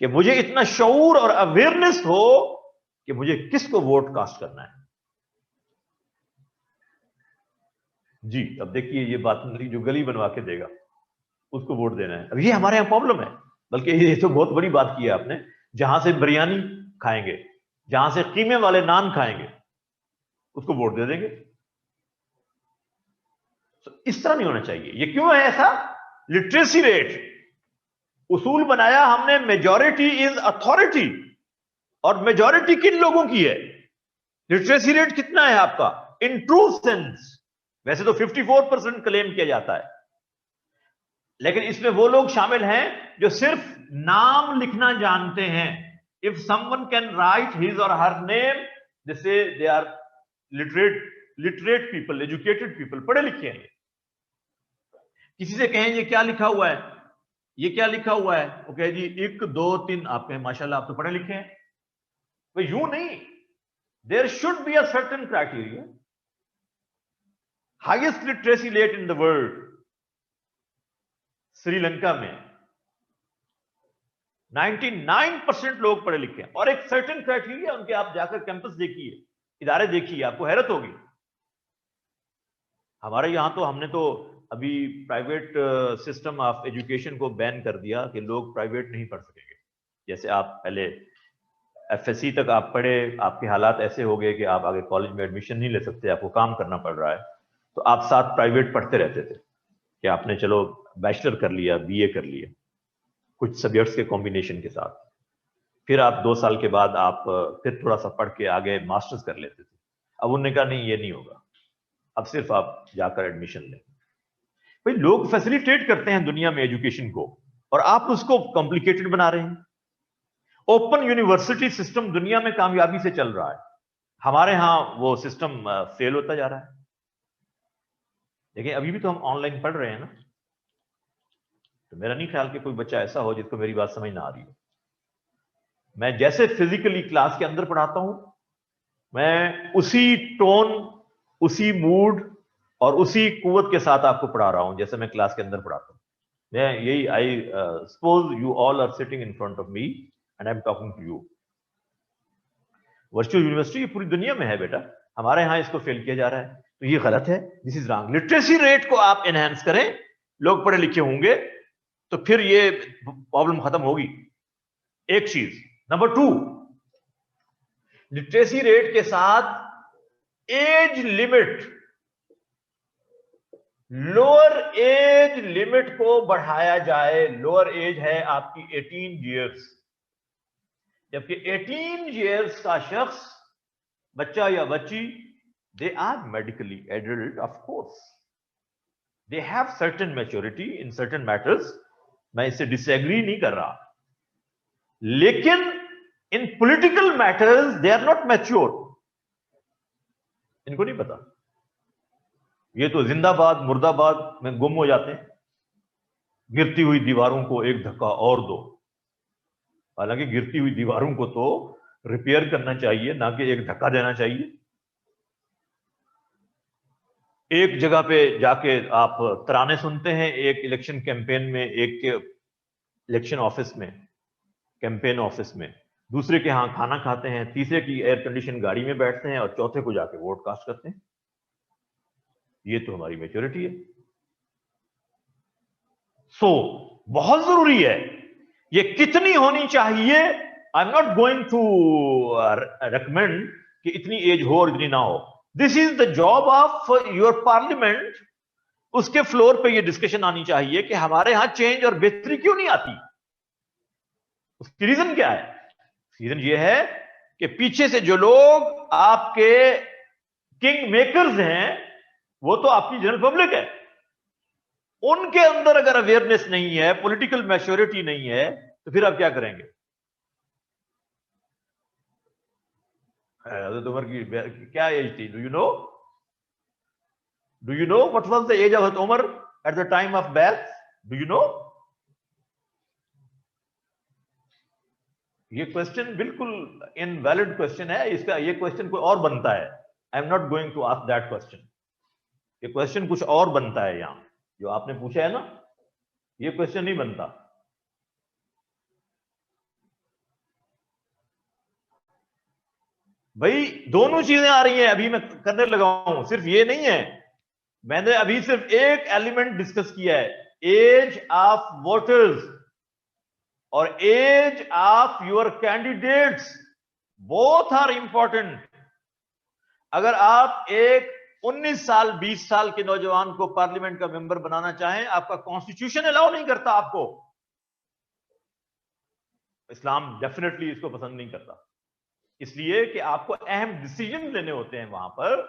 Speaker 1: कि मुझे इतना शऊर और अवेयरनेस हो कि मुझे किसको वोट कास्ट करना है। जी अब देखिए ये बात, जो गली बनवा के देगा उसको वोट देना है। अब ये हमारे यहां प्रॉब्लम है, बल्कि ये तो बहुत बड़ी बात की है आपने। जहां से बिरयानी खाएंगे, जहां से कीमे वाले नान खाएंगे, उसको वोट दे देंगे। तो इस तरह नहीं होना चाहिए। ये क्यों है ऐसा? लिटरेसी रेट उसूल बनाया हमने, मेजॉरिटी इज अथॉरिटी, और मेजॉरिटी किन लोगों की है? लिटरेसी रेट कितना है आपका इन ट्रू सेंस? वैसे तो 54% क्लेम किया जाता है, लेकिन इसमें वो लोग शामिल हैं जो सिर्फ नाम लिखना जानते हैं। If someone can write his और हर नेम, जैसे they are literate people, educated people, पढ़े लिखे हैं। किसी से कहें ये क्या लिखा हुआ है, ये क्या लिखा हुआ है, वो कहे जी 1 2 3, आप कहें माशाल्लाह आप तो पढ़े लिखे हैं। तो यूं नहीं, there should be a certain criteria. Highest literacy rate in the world Sri Lanka में 99% लोग पढ़े लिखे हैं, और एक सर्टेन क्राइटेरिया उनके। आप जाकर कैंपस देखिए, इदारे देखिए, आपको हैरत होगी। हमारे यहां तो हमने तो अभी प्राइवेट सिस्टम ऑफ एजुकेशन को बैन कर दिया कि लोग प्राइवेट नहीं पढ़ सकेंगे। जैसे आप पहले एफएससी तक आप पढ़े, आपके हालात ऐसे हो गए कि आप आगे कॉलेज में एडमिशन नहीं ले सकते, आपको काम करना पड़ रहा है, तो आप साथ प्राइवेट पढ़ते रहते थे कि आपने चलो बैचलर कर लिया, बीए कर लिया, कुछ सब्जेक्ट्स के कॉम्बिनेशन के साथ। फिर आप 2 साल के बाद आप फिर थोड़ा सा पढ़ के आगे मास्टर्स कर लेते थे। अब उन्होंने कहा नहीं, ये नहीं होगा, अब सिर्फ आप जाकर एडमिशन लें। भाई लोग फैसिलिटेट करते हैं दुनिया में एजुकेशन को, और आप उसको कॉम्प्लिकेटेड बना रहे हैं। ओपन यूनिवर्सिटी सिस्टम दुनिया में कामयाबी से चल रहा है, हमारे यहां वो सिस्टम फेल होता जा रहा है। लेकिन अभी भी तो हम ऑनलाइन पढ़ रहे हैं ना, तो मेरा नहीं ख्याल कि कोई बच्चा ऐसा हो जिसको मेरी बात समझ ना आ रही हो। मैं जैसे फिजिकली क्लास के अंदर पढ़ाता हूं, मैं उसी टोन, उसी मूड और उसी कुव्वत के साथ आपको पढ़ा रहा हूं जैसे मैं क्लास के अंदर पढ़ाता हूं। मैं यही, I suppose you all are sitting in front of me and I am talking to you. Virtual university पूरी दुनिया में है बेटा, हमारे यहां इसको फेल किया जा रहा है, तो ये गलत है, this is wrong. Literacy rate को आप एनहांस करें, लोग पढ़े लिखे होंगे, तो फिर ये प्रॉब्लम खत्म होगी। एक चीज। नंबर 2, लिटरेसी रेट के साथ age limit, lower age limit को बढ़ाया जाए। लोअर एज है आपकी 18 ईयर्स, जबकि 18 ईयर्स का शख्स, बच्चा या बच्ची, they are medically adult, of course they have certain maturity in certain matters, मैं इससे डिसएग्री नहीं कर रहा, लेकिन in political matters they are not mature. इनको नहीं पता, ये तो जिंदाबाद मुर्दाबाद में गुम हो जाते हैं। गिरती हुई दीवारों को एक धक्का और दो, हालांकि गिरती हुई दीवारों को तो रिपेयर करना चाहिए, ना कि एक धक्का देना चाहिए। एक जगह पे जाके आप तराने सुनते हैं, एक इलेक्शन कैंपेन में, एक के इलेक्शन ऑफिस में, कैंपेन ऑफिस में, दूसरे के यहां खाना खाते हैं, तीसरे की एयर कंडीशन गाड़ी में बैठते हैं, और चौथे को जाके वोट कास्ट करते हैं। ये तो हमारी मैच्योरिटी है। सो बहुत जरूरी है, ये कितनी होनी चाहिए, I am not going to recommend कि इतनी एज हो और इतनी ना हो। This is the job of your parliament. उसके फ्लोर पे ये डिस्कशन आनी चाहिए कि हमारे यहां चेंज और बेहतरी क्यों नहीं आती। उसकी रीजन क्या है? रीजन ये है कि पीछे से जो लोग आपके किंग मेकर्स हैं, वो तो आपकी जनरल पब्लिक है। उनके अंदर अगर अवेयरनेस नहीं है, पॉलिटिकल मैच्योरिटी नहीं है, तो फिर आप क्या करेंगे? हजरत उमर की क्या एज थी? Do you know? Do you know what was the age of हजरत Umar at the time of birth? Do you know? ये क्वेश्चन बिल्कुल इनवैलिड क्वेश्चन है। इसका ये क्वेश्चन कोई और बनता है। I am not going to ask that question. ये क्वेश्चन कुछ और बनता है। यहां जो आपने पूछा है ना, ये क्वेश्चन नहीं बनता। भाई दोनों चीजें आ रही हैं, अभी मैं करने लगा हूं। सिर्फ ये नहीं है, मैंने अभी सिर्फ एक एलिमेंट डिस्कस किया है, एज ऑफ वोटर्स और age of your candidates. Both are important. अगर आप एक 19 साल 20 साल के नौजवान को पार्लियामेंट का मेंबर बनाना चाहें, आपका कॉन्स्टिट्यूशन अलाउ नहीं करता आपको, इस्लाम डेफिनेटली इसको पसंद नहीं करता, इसलिए कि आपको अहम डिसीजन लेने होते हैं वहां पर।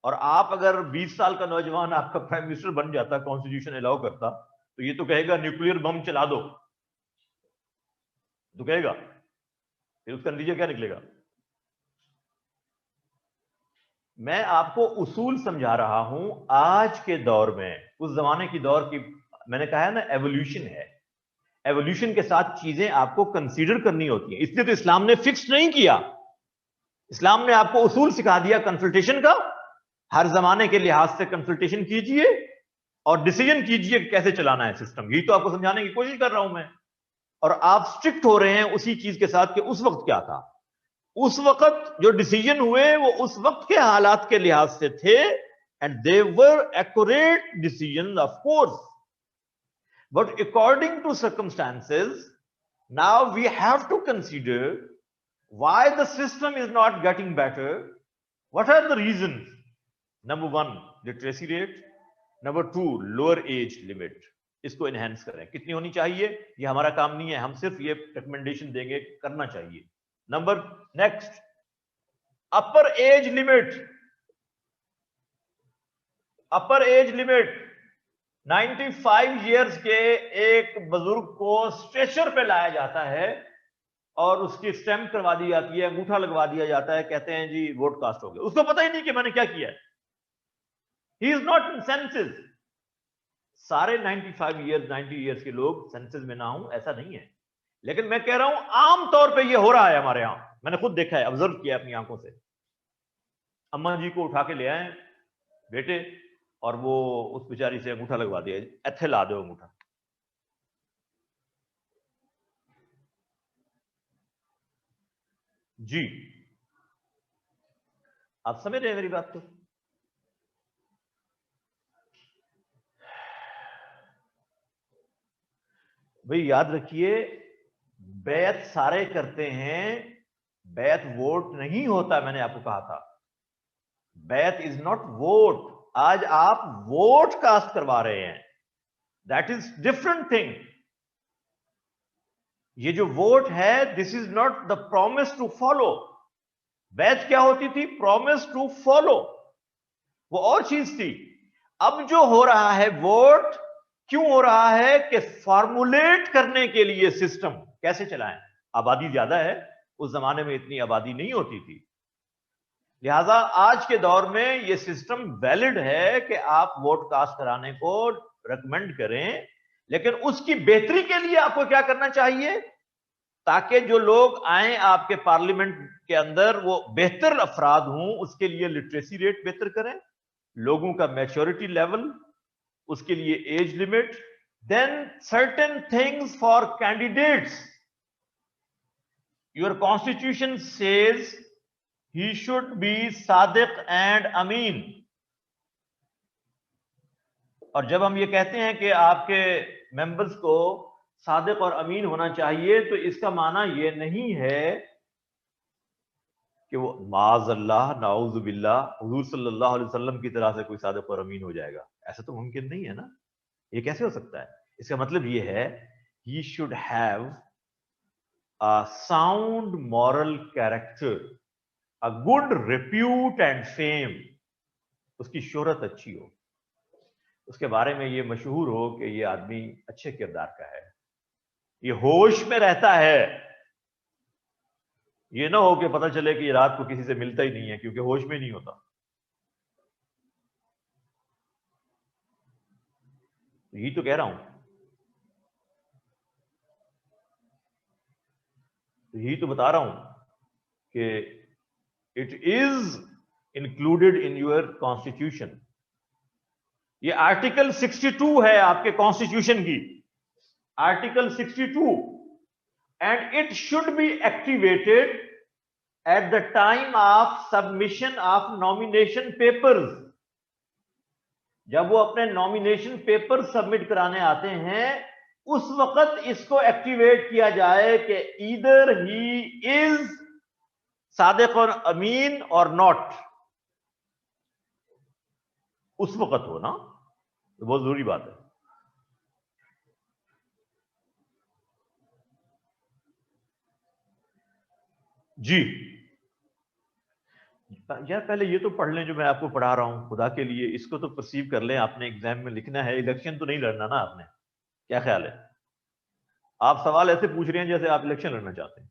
Speaker 1: और आप अगर 20 साल का नौजवान आपका प्राइम मिनिस्टर बन जाता, कॉन्स्टिट्यूशन अलाउ करता, तो ये तो कहेगा न्यूक्लियर बम चला दो, तो कहेगा, फिर उसका नतीजा क्या निकलेगा? मैं आपको उसूल समझा रहा हूं। आज के दौर में, उस जमाने की दौर की, मैंने कहा है ना, एवोल्यूशन है। एवोल्यूशन के साथ चीजें आपको कंसीडर करनी होती हैं, इसलिए तो इस्लाम ने फिक्स नहीं किया। इस्लाम ने आपको उसूल सिखा दिया कंसल्टेशन का, हर जमाने के लिहाज से कंसल्टेशन कीजिए और डिसीजन कीजिए कि कैसे चलाना है सिस्टम। यही तो आपको समझाने की कोशिश कर रहा हूं मैं, और आप स्ट्रिक्ट हो रहे हैं उसी चीज के साथ कि उस वक्त क्या था। उस वक्त जो डिसीजन हुए वो उस वक्त के हालात के लिहाज से थे, and they were accurate decision of course, but according to circumstances now we have to consider why the system is not getting better, what are the reasons? Number 1, literacy rate. Number 2, lower age limit. इसको enhance करें। कितनी होनी चाहिए ये हमारा काम नहीं है, हम सिर्फ ये recommendation देंगे, करना चाहिए। next, upper age limit. upper age limit 95 years के एक बुजुर्ग को स्ट्रेचर पे लाया जाता है और उसकी स्टैंप करवा दी जाती है, अंगूठा लगवा दिया जाता है, कहते हैं जी वोट कास्ट हो गया। उसको पता ही नहीं कि मैंने क्या किया है। He is not in senses. सारे 95 ईयर्स 90 ईयर्स के लोग सेंसेस में ना हूं, ऐसा नहीं है, लेकिन मैं कह रहा हूं आम तौर पे ये हो रहा है हमारे यहां। मैंने खुद देखा है, ऑब्जर्व किया अपनी आंखों से। अम्मा जी को उठा के ले आए बेटे, और वो उस बेचारी से अंगूठा लगवा दिया, ऐथे ला दो अंगूठा। जी, आप समझ रहे हैं मेरी बात? तो भाई याद रखिए, बैत सारे करते हैं, बैत वोट नहीं होता। मैंने आपको कहा था बैत इज नॉट वोट। आज आप वोट कास्ट करवा रहे हैं, दैट इज डिफरेंट थिंग। ये जो वोट है, this is not the promise to follow. बैत क्या होती थी? प्रॉमिस टू फॉलो, वो और चीज थी। अब जो हो रहा है वोट, क्यों हो रहा है कि फॉर्मुलेट करने के लिए सिस्टम कैसे चलाएं। आबादी ज्यादा है, उस जमाने में इतनी आबादी नहीं होती थी, लिहाजा आज के दौर में यह सिस्टम वैलिड है कि आप वोट कास्ट कराने को रेकमेंड करें, लेकिन उसकी बेहतरी के लिए आपको क्या करना चाहिए, ताकि जो लोग आए आपके पार्लियामेंट के अंदर वो बेहतर अफराद हों। उसके लिए लिटरेसी रेट बेहतर करें, लोगों का मैच्योरिटी लेवल, उसके लिए age limit, then certain things for candidates. Your constitution says he should be सादिक एंड अमीन। और जब हम ये कहते हैं कि आपके मेंबर्स को सादिक और अमीन होना चाहिए, तो इसका माना ये नहीं है कि वो माज़अल्लाह नाउज़ु बिल्लाह हुजूर सल्लल्लाहु अलैहि वसल्लम की तरह से कोई सादिक और अमीन हो जाएगा। ऐसा तो मुमकिन नहीं है ना, ये कैसे हो सकता है? इसका मतलब ये है he should have a sound moral character, a good repute and fame। उसकी शोहरत अच्छी हो, उसके बारे में ये मशहूर हो कि ये आदमी अच्छे किरदार का है, ये होश में रहता है। ये ना हो कि पता चले कि ये रात को किसी से मिलता ही नहीं है क्योंकि होश में नहीं होता। यही तो कह रहा हूं, यही तो बता रहा हूं कि it is included in your constitution. ये आर्टिकल 62 है आपके कॉन्स्टिट्यूशन की, article 62, and it should be activated eight the time of submission of nomination papers. जब वो अपने नॉमिनेशन पेपर सबमिट कराने आते हैं, उस वक्त इसको एक्टिवेट किया जाए कि ईदर ही इज सादिक और अमीन और नॉट उस वक्त हो ना, तो बहुत जरूरी बात है। जी यार पहले ये तो पढ़ लें जो मैं आपको पढ़ा रहा हूं, खुदा के लिए इसको तो परसीव कर लें। आपने एग्जाम में लिखना है, इलेक्शन तो नहीं लड़ना ना आपने, क्या ख्याल है? आप सवाल ऐसे पूछ रहे हैं जैसे आप इलेक्शन लड़ना चाहते हैं।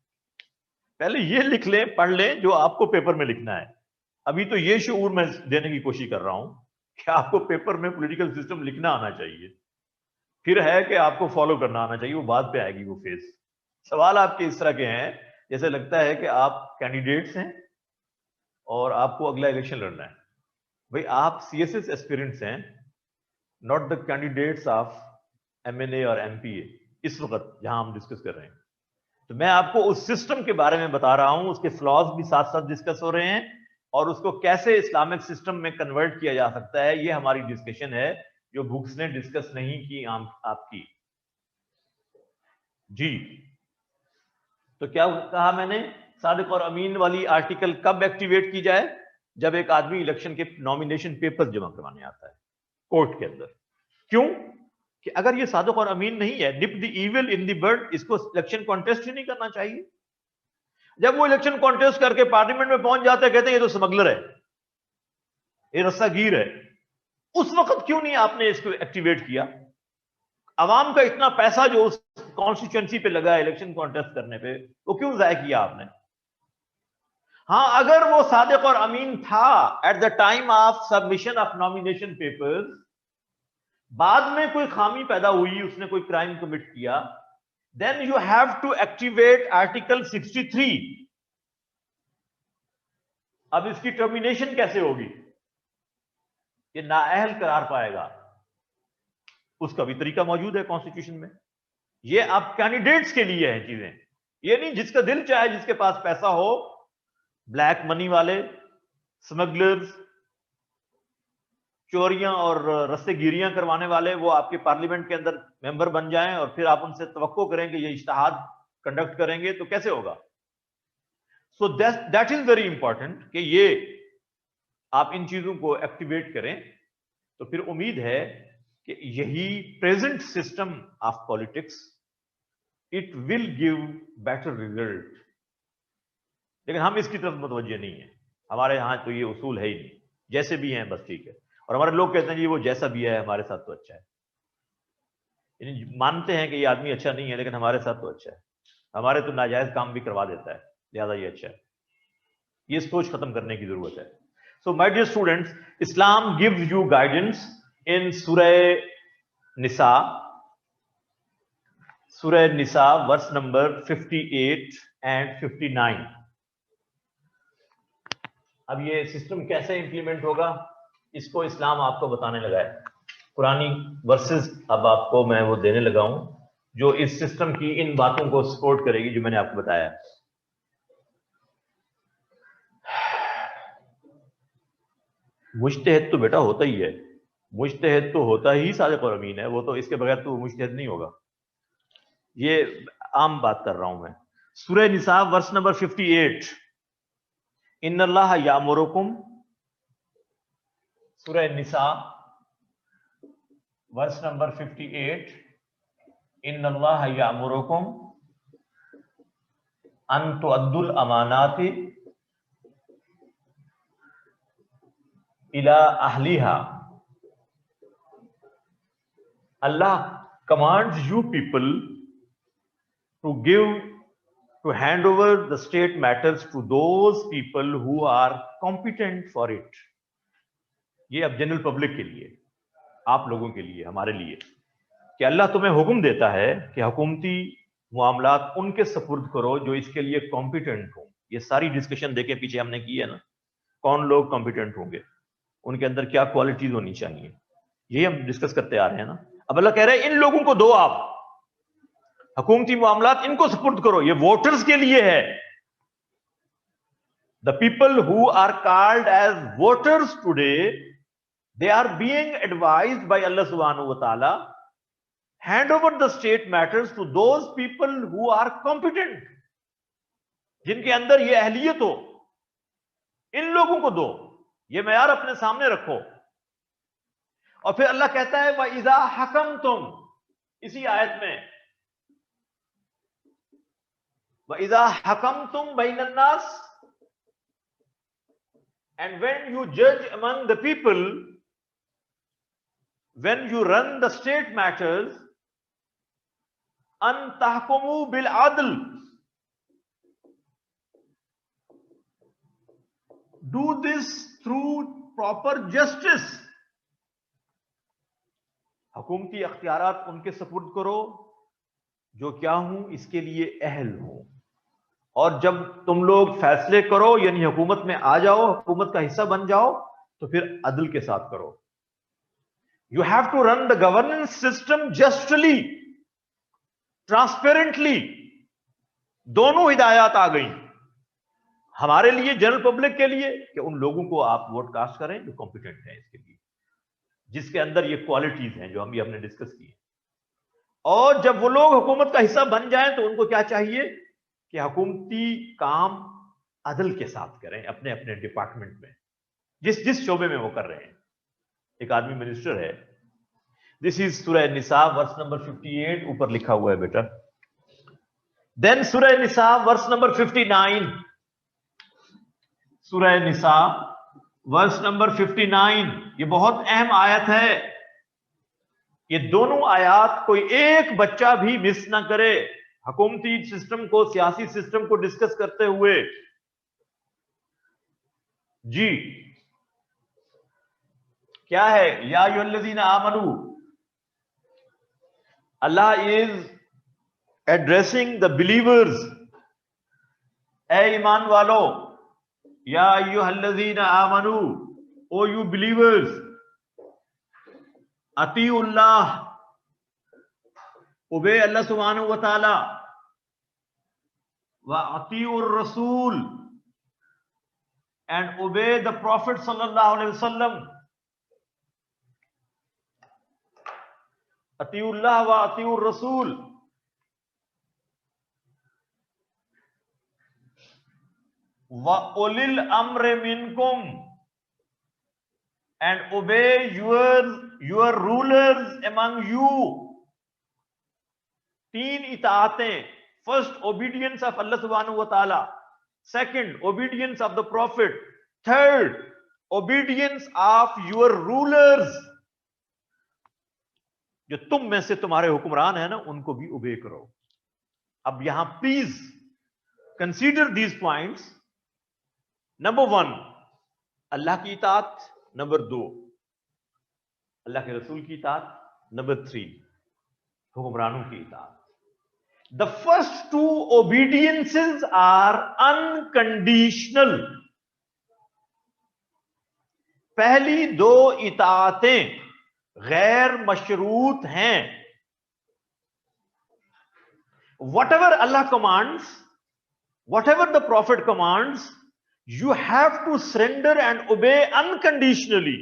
Speaker 1: पहले ये लिख लें, पढ़ लें जो आपको पेपर में लिखना है। अभी तो ये शऊर मैं देने की कोशिश कर रहा हूं कि आपको पेपर में पॉलिटिकल सिस्टम लिखना आना चाहिए, फिर है कि आपको फॉलो करना आना चाहिए, वो बाद पे आएगी वो फेज। सवाल आपके इस तरह के हैं जैसे लगता है कि आप कैंडिडेट्स हैं और आपको अगला इलेक्शन लड़ना है। भाई आप सीएसएस एस्पिरेंट्स हैं, not the candidates of MNA और एमपीए इस वक्त जहां हम डिस्कस कर रहे हैं। तो मैं आपको उस सिस्टम के बारे में बता रहा हूं, उसके फ्लॉज भी साथ साथ डिस्कस हो रहे हैं और उसको कैसे इस्लामिक सिस्टम में कन्वर्ट किया जा सकता है, ये हमारी डिस्कशन है जो बुक्स ने डिस्कस नहीं की आपकी। जी तो क्या कहा मैंने, सादिक और अमीन वाली आर्टिकल कब एक्टिवेट की जाए? जब एक आदमी इलेक्शन के नॉमिनेशन पेपर जमा करवाने आता है कोर्ट के अंदर। क्यों? कि अगर ये सादिक और अमीन नहीं है, dip the evil in the bird, इसको इलेक्शन कॉन्टेस्ट ही नहीं करना चाहिए। जब वो इलेक्शन कॉन्टेस्ट करके पार्लियामेंट में पहुंच जाते हैं, कहते हैं ये तो स्मगलर है, ये रस्सागीर है। उस वक्त क्यों नहीं आपने इसको एक्टिवेट किया? अवाम का इतना पैसा जो उस कॉन्स्टिट्यूएंसी पे लगा है इलेक्शन कॉन्टेस्ट करने पे, वो क्यों जाया किया आपने? हाँ, अगर वो सादिक और अमीन था at the time of submission of nomination papers, बाद में कोई खामी पैदा हुई, उसने कोई क्राइम कमिट किया, then you have to activate article 63। अब इसकी टर्मिनेशन कैसे होगी? ये नाअहल करार पाएगा, उसका भी तरीका मौजूद है कॉन्स्टिट्यूशन में। ये आप कैंडिडेट्स के लिए है चीजें, ये नहीं जिसका दिल चाहे, जिसके पास पैसा हो, ब्लैक मनी वाले, स्मगलर्स, चोरियां और रस्सेगिरियां करवाने वाले, वो आपके पार्लियामेंट के अंदर मेंबर बन जाएं और फिर आप उनसे तवक्को करें कि ये इज्तिहाद कंडक्ट करेंगे, तो कैसे होगा? So that is very important कि ये आप इन चीजों को एक्टिवेट करें। तो फिर उम्मीद है कि यही present system of politics, it will give better result. लेकिन हम इसकी तरफ मुतवज्जे नहीं है, हमारे यहां तो ये उसूल है ही नहीं, जैसे भी हैं बस ठीक है। और हमारे लोग कहते हैं जी वो जैसा भी है हमारे साथ तो अच्छा है, यानी मानते हैं कि ये आदमी अच्छा नहीं है लेकिन हमारे साथ तो अच्छा है, हमारे तो नाजायज काम भी करवा देता है, लिहाजा ये अच्छा है। ये सोच खत्म करने की जरूरत है। So my dear students, Islam gives you guidance in सूरह निसा, सूरह निसा वर्स नंबर 58 एंड 59। अब ये सिस्टम कैसे इंप्लीमेंट होगा, इसको इस्लाम आपको बताने लगा है। पुरानी वर्सेस अब आपको मैं वो देने लगा हूं जो इस सिस्टम की इन बातों को सपोर्ट करेगी जो मैंने आपको बताया। मुज्तहिद तो बेटा होता ही है, मुज्तहिद तो होता ही सादिक और अमीन है, वो तो इसके बगैर तो मुज्तहिद नहीं होगा। ये आम बात कर रहा हूं मैं। सूरह निसा वर्स नंबर 58, इन्नल्लाह यामुरुकुम, सूरह निसा वर्स नंबर 58, इन्नल्लाह यामुरुकुम अन तुअद्दुल अमानाति इला अहलिहा। Allah commands you people to hand over the state matters to those people who are competent for it. ये अब जनरल पब्लिक के लिए, आप लोगों के लिए, हमारे लिए, कि अल्लाह तुम्हें हुक्म देता है कि हुकूमती मामलात उनके सपुर्द करो जो इसके लिए कॉम्पिटेंट हो। ये सारी डिस्कशन देखे पीछे हमने की है ना, कौन लोग कॉम्पिटेंट होंगे, उनके अंदर क्या क्वालिटीज होनी चाहिए, ये हम डिस्कस करते आ रहे हैं ना। अब अल्लाह कह रहे हैं इन लोगों को दो, आप हुकूमती मामलात इनको सपुर्द करो, ये वोटर्स के लिए है। The people who are called as voters today, they are being advised by Allah सुब्हानहू व तआला, hand over the state matters to those people who are competent, जिनके अंदर ये अहलियत हो, इन लोगों को दो, ये मयार अपने सामने रखो। और फिर अल्लाह कहता है व इज़ा हकम तुम, इसी आयत में, व इज़ा हकम तुम बैनन नास, and when you judge among the people, when you run the state matters, an tahkumu bil adl, do this through proper justice. हुकूमती अख्तियारात उनके सपुर्द करो जो क्या हूं इसके लिए अहल हो, और जब तुम लोग फैसले करो यानी हुकूमत में आ जाओ, हुकूमत का हिस्सा बन जाओ, तो फिर अदल के साथ करो। You have to run the governance system justly, transparently. दोनों हिदायत आ गई हमारे लिए, जनरल पब्लिक के लिए, कि उन लोगों को आप वोट कास्ट करें जो कॉम्पिटेंट हैं इसके लिए, जिसके अंदर ये क्वालिटीज हैं जो हम भी हमने डिस्कस की। और जब वो लोग हुकूमत का हिस्सा बन जाएं तो उनको क्या चाहिए कि हुकूमती काम अदल के साथ करें अपने अपने डिपार्टमेंट में, जिस जिस शोबे में वो कर रहे हैं। एक आदमी मिनिस्टर है, दिस इज सूरह निसा वर्स नंबर 58, ऊपर लिखा हुआ है बेटा। देन सूरह निसा वर्स नंबर 59, सूरह निसा वर्स नंबर 59, ये बहुत अहम आयत है। ये दोनों आयत कोई एक बच्चा भी मिस ना करे हुकूमती सिस्टम को, सियासी सिस्टम को डिस्कस करते हुए। जी क्या है, या अय्युहल्लज़ीना आमनू, अल्लाह इज एड्रेसिंग द बिलीवर्स, ए ईमान वालो, या अय्युहल्लज़ीना आमनू, ओ यू बिलीवर्स, अतीउल्लाह, ओबे अल्लाह सुब्हानहू व तआला, व अतीउर रसूल, एंड ओबे द प्रॉफिट सल्लल्लाहु अलैहि वसल्लम। अतीउल्लाह व अतीउर रसूल, व उलिल अम्र मिनकुम, and obey your rulers among you. तीन इताअतें, फर्स्ट ओबीडियंस ऑफ अल्लाह सुब्हानहू व तआला, second obedience of the prophet, third obedience of your rulers. जो तुम में से तुम्हारे हुक्मरान है ना, उनको भी ओबे करो। अब यहां please consider these points. Number 1 अल्लाह की इताअत, नंबर 2 अल्लाह के रसूल की इताअत, नंबर 3 हुक्मरानों की इताअत। The first two obediences are unconditional. पहली दो इताअतें गैर मशरूत हैं। Whatever Allah commands, whatever the Prophet commands, you have to surrender and obey unconditionally.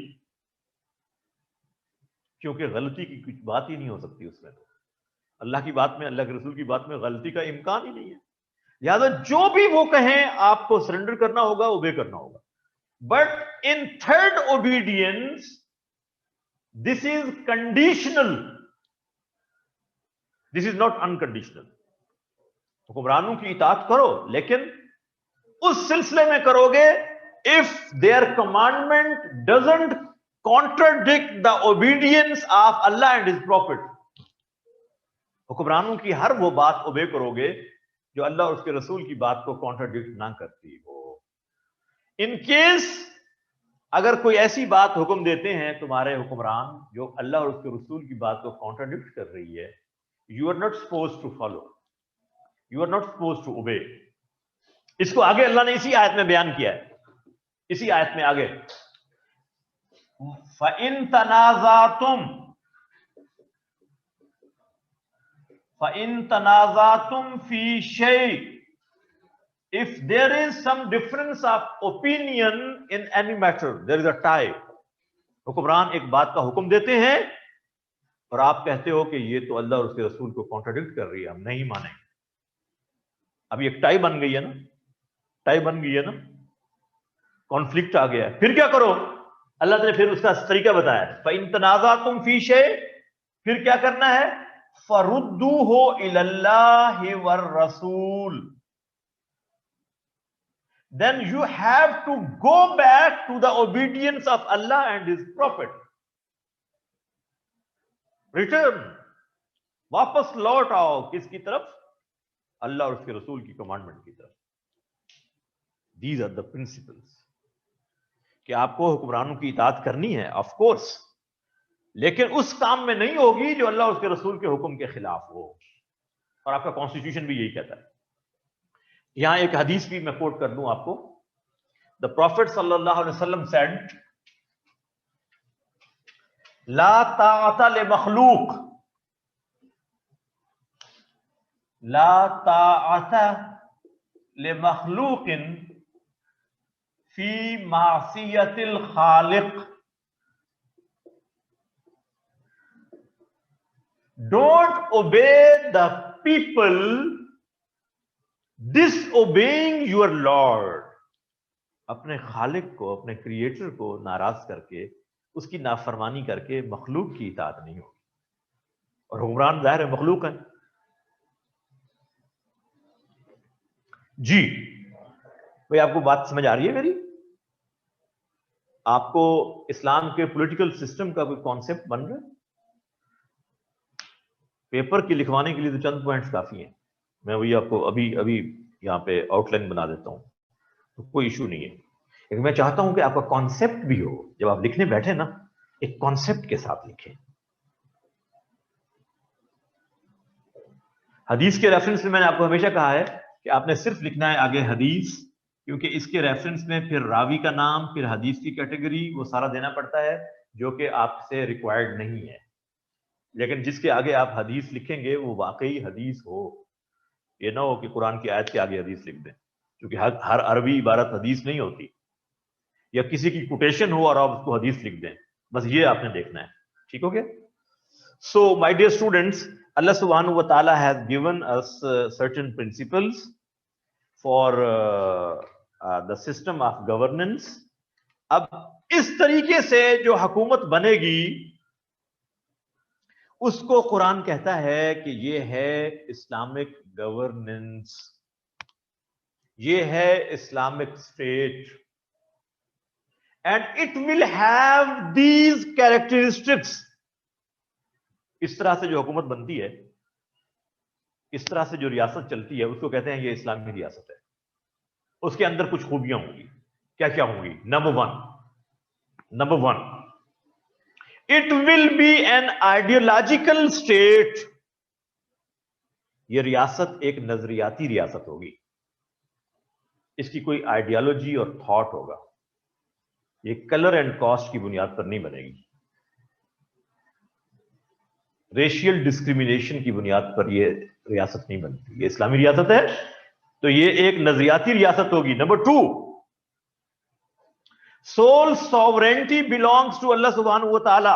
Speaker 1: क्योंकि गलती की कुछ बात ही नहीं हो सकती उसमें। तो अल्लाह की बात में, अल्लाह के रसूल की बात में गलती का इम्कान ही नहीं है। लिहाजा जो भी वो कहें आपको सरेंडर करना होगा, ओबे करना होगा। But in third obedience this is conditional, this is not unconditional. हुक्मरानों की इताअत करो, लेकिन उस सिलसिले में करोगे if their commandment doesn't contradict the obedience of Allah and his prophet. हुक्मरानों की हर वो बात ओबे करोगे जो अल्लाह और उसके रसूल की बात को कॉन्ट्राडिक्ट ना करती हो। इन केस अगर कोई ऐसी बात हुक्म देते हैं तुम्हारे हुक्मरान जो अल्लाह और उसके रसूल की बात को कॉन्ट्राडिक्ट कर रही है, you are not supposed to follow, you are not supposed to obey. इसको आगे अल्लाह ने इसी आयत में बयान किया है, इसी आयत में आगे, फ़इन तनाज़ातुम फी शै, if there is some difference of opinion in any matter, there is a tie. हुक्मरान एक बात का हुक्म देते हैं और आप कहते हो कि ये तो अल्लाह और उसके रसूल को कॉन्ट्राडिक्ट कर रही है, हम नहीं मानेंगे। अब एक टाई बन गई है ना, टाई बन गई है ना। कॉन्फ्लिक्ट आ गया, फिर क्या करो? अल्लाह ने फिर उसका तरीका बताया, फ़इन तनाज़अतुम फ़ी शै, फिर क्या करना है? फरुद्दूहु इलल्लाहि वर रसूल, then you have to go back to the obedience of Allah and His Prophet. Return, वापस लौट आओ किसकी तरफ? अल्लाह और उसके रसूल की कमांडमेंट की तरफ। These are the principles कि आपको हुक्मरानों की इताअत करनी है, ऑफ कोर्स, लेकिन उस काम में नहीं होगी जो अल्लाह और उसके रसूल के हुक्म के खिलाफ हो, और आपका कॉन्स्टिट्यूशन भी यही कहता है। यहां एक हदीस भी मैं कोट कर दूं आपको। द प्रॉफिट सल्लल्लाहु अलैहि वसल्लम सेड, ला ताअता ले मखलूक, ला ताअता ले मखलूकिन फी मासियतिल खालिक, don't obey the people disobeying your Lord। अपने खालिक को, अपने क्रिएटर को नाराज करके, उसकी नाफरमानी करके मखलूक की इताअत नहीं होगी। और हुक्मरान जाहिर है मखलूक है जी। भाई आपको बात समझ आ रही है मेरी? आपको इस्लाम के पॉलिटिकल सिस्टम का कोई कॉन्सेप्ट बन रहा है? पेपर की लिखवाने के लिए तो चंद पॉइंट्स काफी हैं, मैं वही आपको अभी अभी यहाँ पे आउटलाइन बना देता हूँ, तो कोई इशू नहीं है। लेकिन मैं चाहता हूं कि आपका कॉन्सेप्ट भी हो, जब आप लिखने बैठे ना, एक कॉन्सेप्ट के साथ लिखें। हदीस के रेफरेंस में मैंने आपको हमेशा कहा है कि आपने सिर्फ लिखना है आगे हदीस, क्योंकि इसके रेफरेंस में फिर रावी का नाम, फिर हदीस की कैटेगरी, वो सारा देना पड़ता है, जो कि आपसे रिक्वायर्ड नहीं है। लेकिन जिसके आगे आप हदीस लिखेंगे वो वाकई हदीस हो, ये ना हो कि कुरान की आयत के आगे हदीस लिख दें, क्योंकि हर अरबी इबारत हदीस नहीं होती, या किसी की कोटेशन हो और आप उसको हदीस लिख दें, बस ये आपने देखना है। ठीक हो गया? So my dear students, Allah subhanahu wa ta'ala has given us certain principles for the system of governance। अब इस तरीके से जो हुकूमत बनेगी उसको कुरान कहता है कि ये है इस्लामिक गवर्नेंस, ये है Islamic state, and it will have these characteristics. इस तरह से जो हुकूमत बनती है, इस तरह से जो रियासत चलती है, उसको कहते हैं ये इस्लामी रियासत है। उसके अंदर कुछ खूबियां होंगी। क्या क्या होंगी? Number one, it will B an ideological state. ये रियासत एक नजरियाती रियासत होगी, इसकी कोई आइडियोलॉजी और थॉट होगा। ये कलर एंड कास्ट की बुनियाद पर नहीं बनेगी, रेशियल डिस्क्रिमिनेशन की बुनियाद पर ये रियासत नहीं बनती। ये इस्लामी रियासत है तो ये एक नजरियाती रियासत होगी। Number two, sole sovereignty belongs to Allah सुब्हानहू व तआला।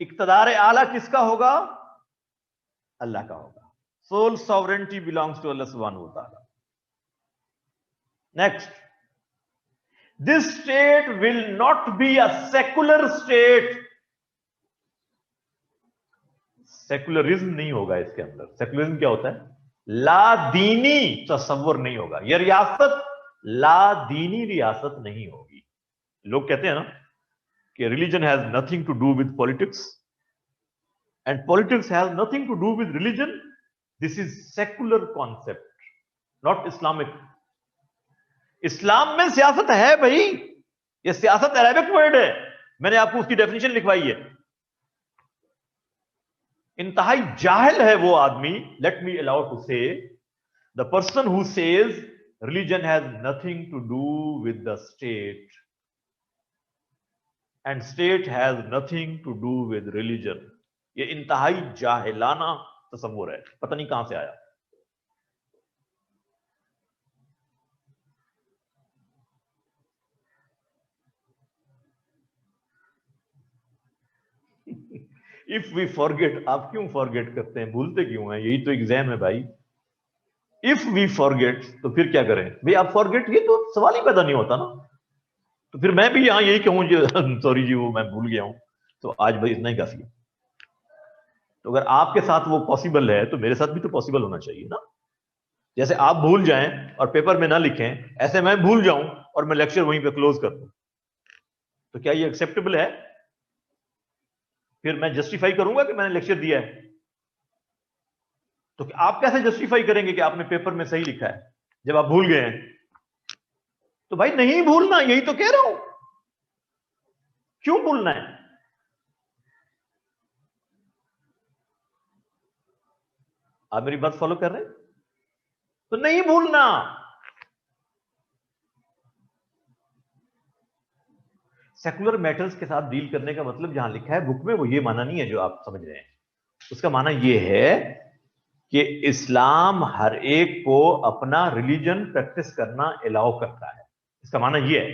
Speaker 1: इक्तदार आला किसका होगा? अल्लाह का होगा। Sole sovereignty belongs to Allah सुब्हानहू व तआला। Next, this state will not be a secular state. Secularism नहीं होगा इसके अंदर। सेकुलरिज्म क्या होता है? लादीनी तसव्वुर नहीं होगा। यह रियासत लादीनी रियासत नहीं होगी। लोग कहते हैं ना कि religion has nothing to do with politics and politics has nothing to do with religion. This is secular concept, not Islamic. Islam में सियासत है भाई, यह सियासत अरेबिक वर्ड है, मैंने आपको उसकी डेफिनेशन लिखवाई है। इंतहाई जाहिल है वो आदमी, let me allow to say, the person who says religion has nothing to do with the state and state has nothing to do with religion. ये इंतहाई जाहिलाना तस्वुर है, पता नहीं कहां से आया। इफ वी फॉरगेट, आप क्यों फॉरगेट करते हैं? भूलते क्यों हैं? यही तो एग्जाम है भाई। इफ वी फॉरगेट, तो फिर क्या करें भाई? आप फॉरगेट, ये तो सवाल ही पैदा नहीं होता ना। तो फिर मैं भी यहां यही कहूं सॉरी जी वो मैं भूल गया हूं, तो आज भाई इतना ही काफी है। तो अगर आपके साथ वो पॉसिबल है तो मेरे साथ भी तो पॉसिबल होना चाहिए ना। जैसे आप भूल जाएं और पेपर में ना लिखें, ऐसे मैं भूल जाऊं और मैं लेक्चर वहीं पे क्लोज कर दूं, तो क्या ये एक्सेप्टेबल है? फिर मैं जस्टिफाई करूंगा कि मैंने लेक्चर दिया है। तो आप कैसे जस्टिफाई करेंगे कि आपने पेपर में सही लिखा है जब आप भूल गए हैं? तो भाई नहीं भूलना, यही तो कह रहा हूं। क्यों भूलना है? आप मेरी बात फॉलो कर रहे हैं? तो नहीं भूलना। सेकुलर मैटर्स के साथ डील करने का मतलब जहां लिखा है बुक में वो ये माना नहीं है जो आप समझ रहे हैं। उसका माना ये है कि इस्लाम हर एक को अपना रिलीजन प्रैक्टिस करना अलाउ करता है। इसका माना ये है।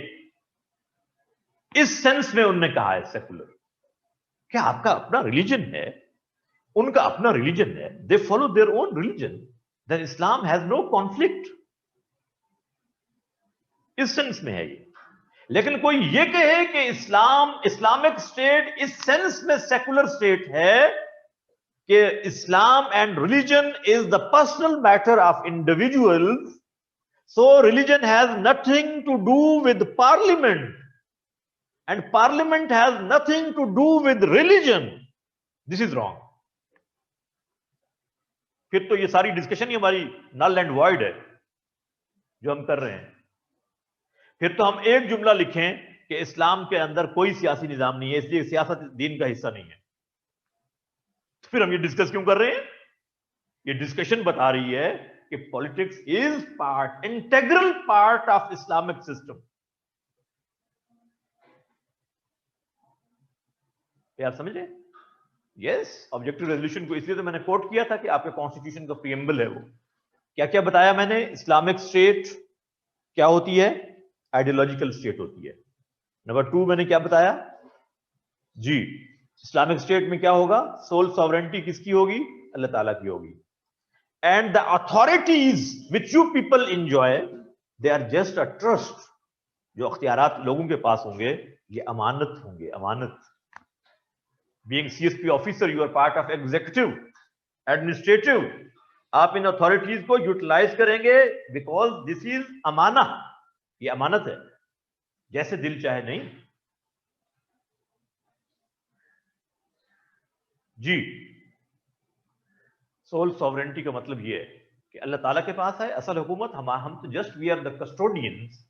Speaker 1: इस सेंस में उन्होंने कहा है सेकुलर, क्या आपका अपना रिलीजन है, उनका अपना रिलीजन है, they follow their own religion, then Islam has no conflict. इस सेंस में है ये। लेकिन कोई ये कहे कि इस्लामिक स्टेट इस सेंस में सेकुलर स्टेट है कि Islam and religion is the personal matter of individuals, so religion has nothing to do with parliament and parliament has nothing to do with religion, this is wrong. फिर तो ये सारी discussion ही हमारी null and void है जो हम कर रहे हैं। फिर तो हम एक जुमला लिखें कि इस्लाम के अंदर कोई सियासी निजाम नहीं है, इसलिए सियासत दीन का हिस्सा नहीं है। तो फिर हम ये डिस्कस क्यों कर रहे हैं? ये डिस्कशन बता रही है कि politics is part, integral part of Islamic system. आप समझे? यस, ऑब्जेक्टिव रेजोल्यूशन को इसलिए तो मैंने कोट किया था कि आपके कॉन्स्टिट्यूशन का प्रीएम्बल है वो। क्या क्या बताया मैंने? इस्लामिक स्टेट क्या होती है? आइडियोलॉजिकल स्टेट होती है। नंबर 2 मैंने क्या बताया जी? इस्लामिक स्टेट में क्या होगा? सोल सॉवरेंटी किसकी होगी? अल्लाह ताला की होगी। And the authorities which you people enjoy, they are just a trust. जो अख्तियारात लोगों के पास होंगे ये अमानत होंगे, अमानत। Being CSP officer you are part of executive, administrative. आप इन अथॉरिटीज को यूटिलाइज करेंगे बिकॉज दिस इज अमाना, ये अमानत है, जैसे दिल चाहे नहीं जी। सोल सॉवरेंटी का मतलब ये है कि अल्लाह ताला के पास है असल हुकूमत, हम तो just we are the custodians.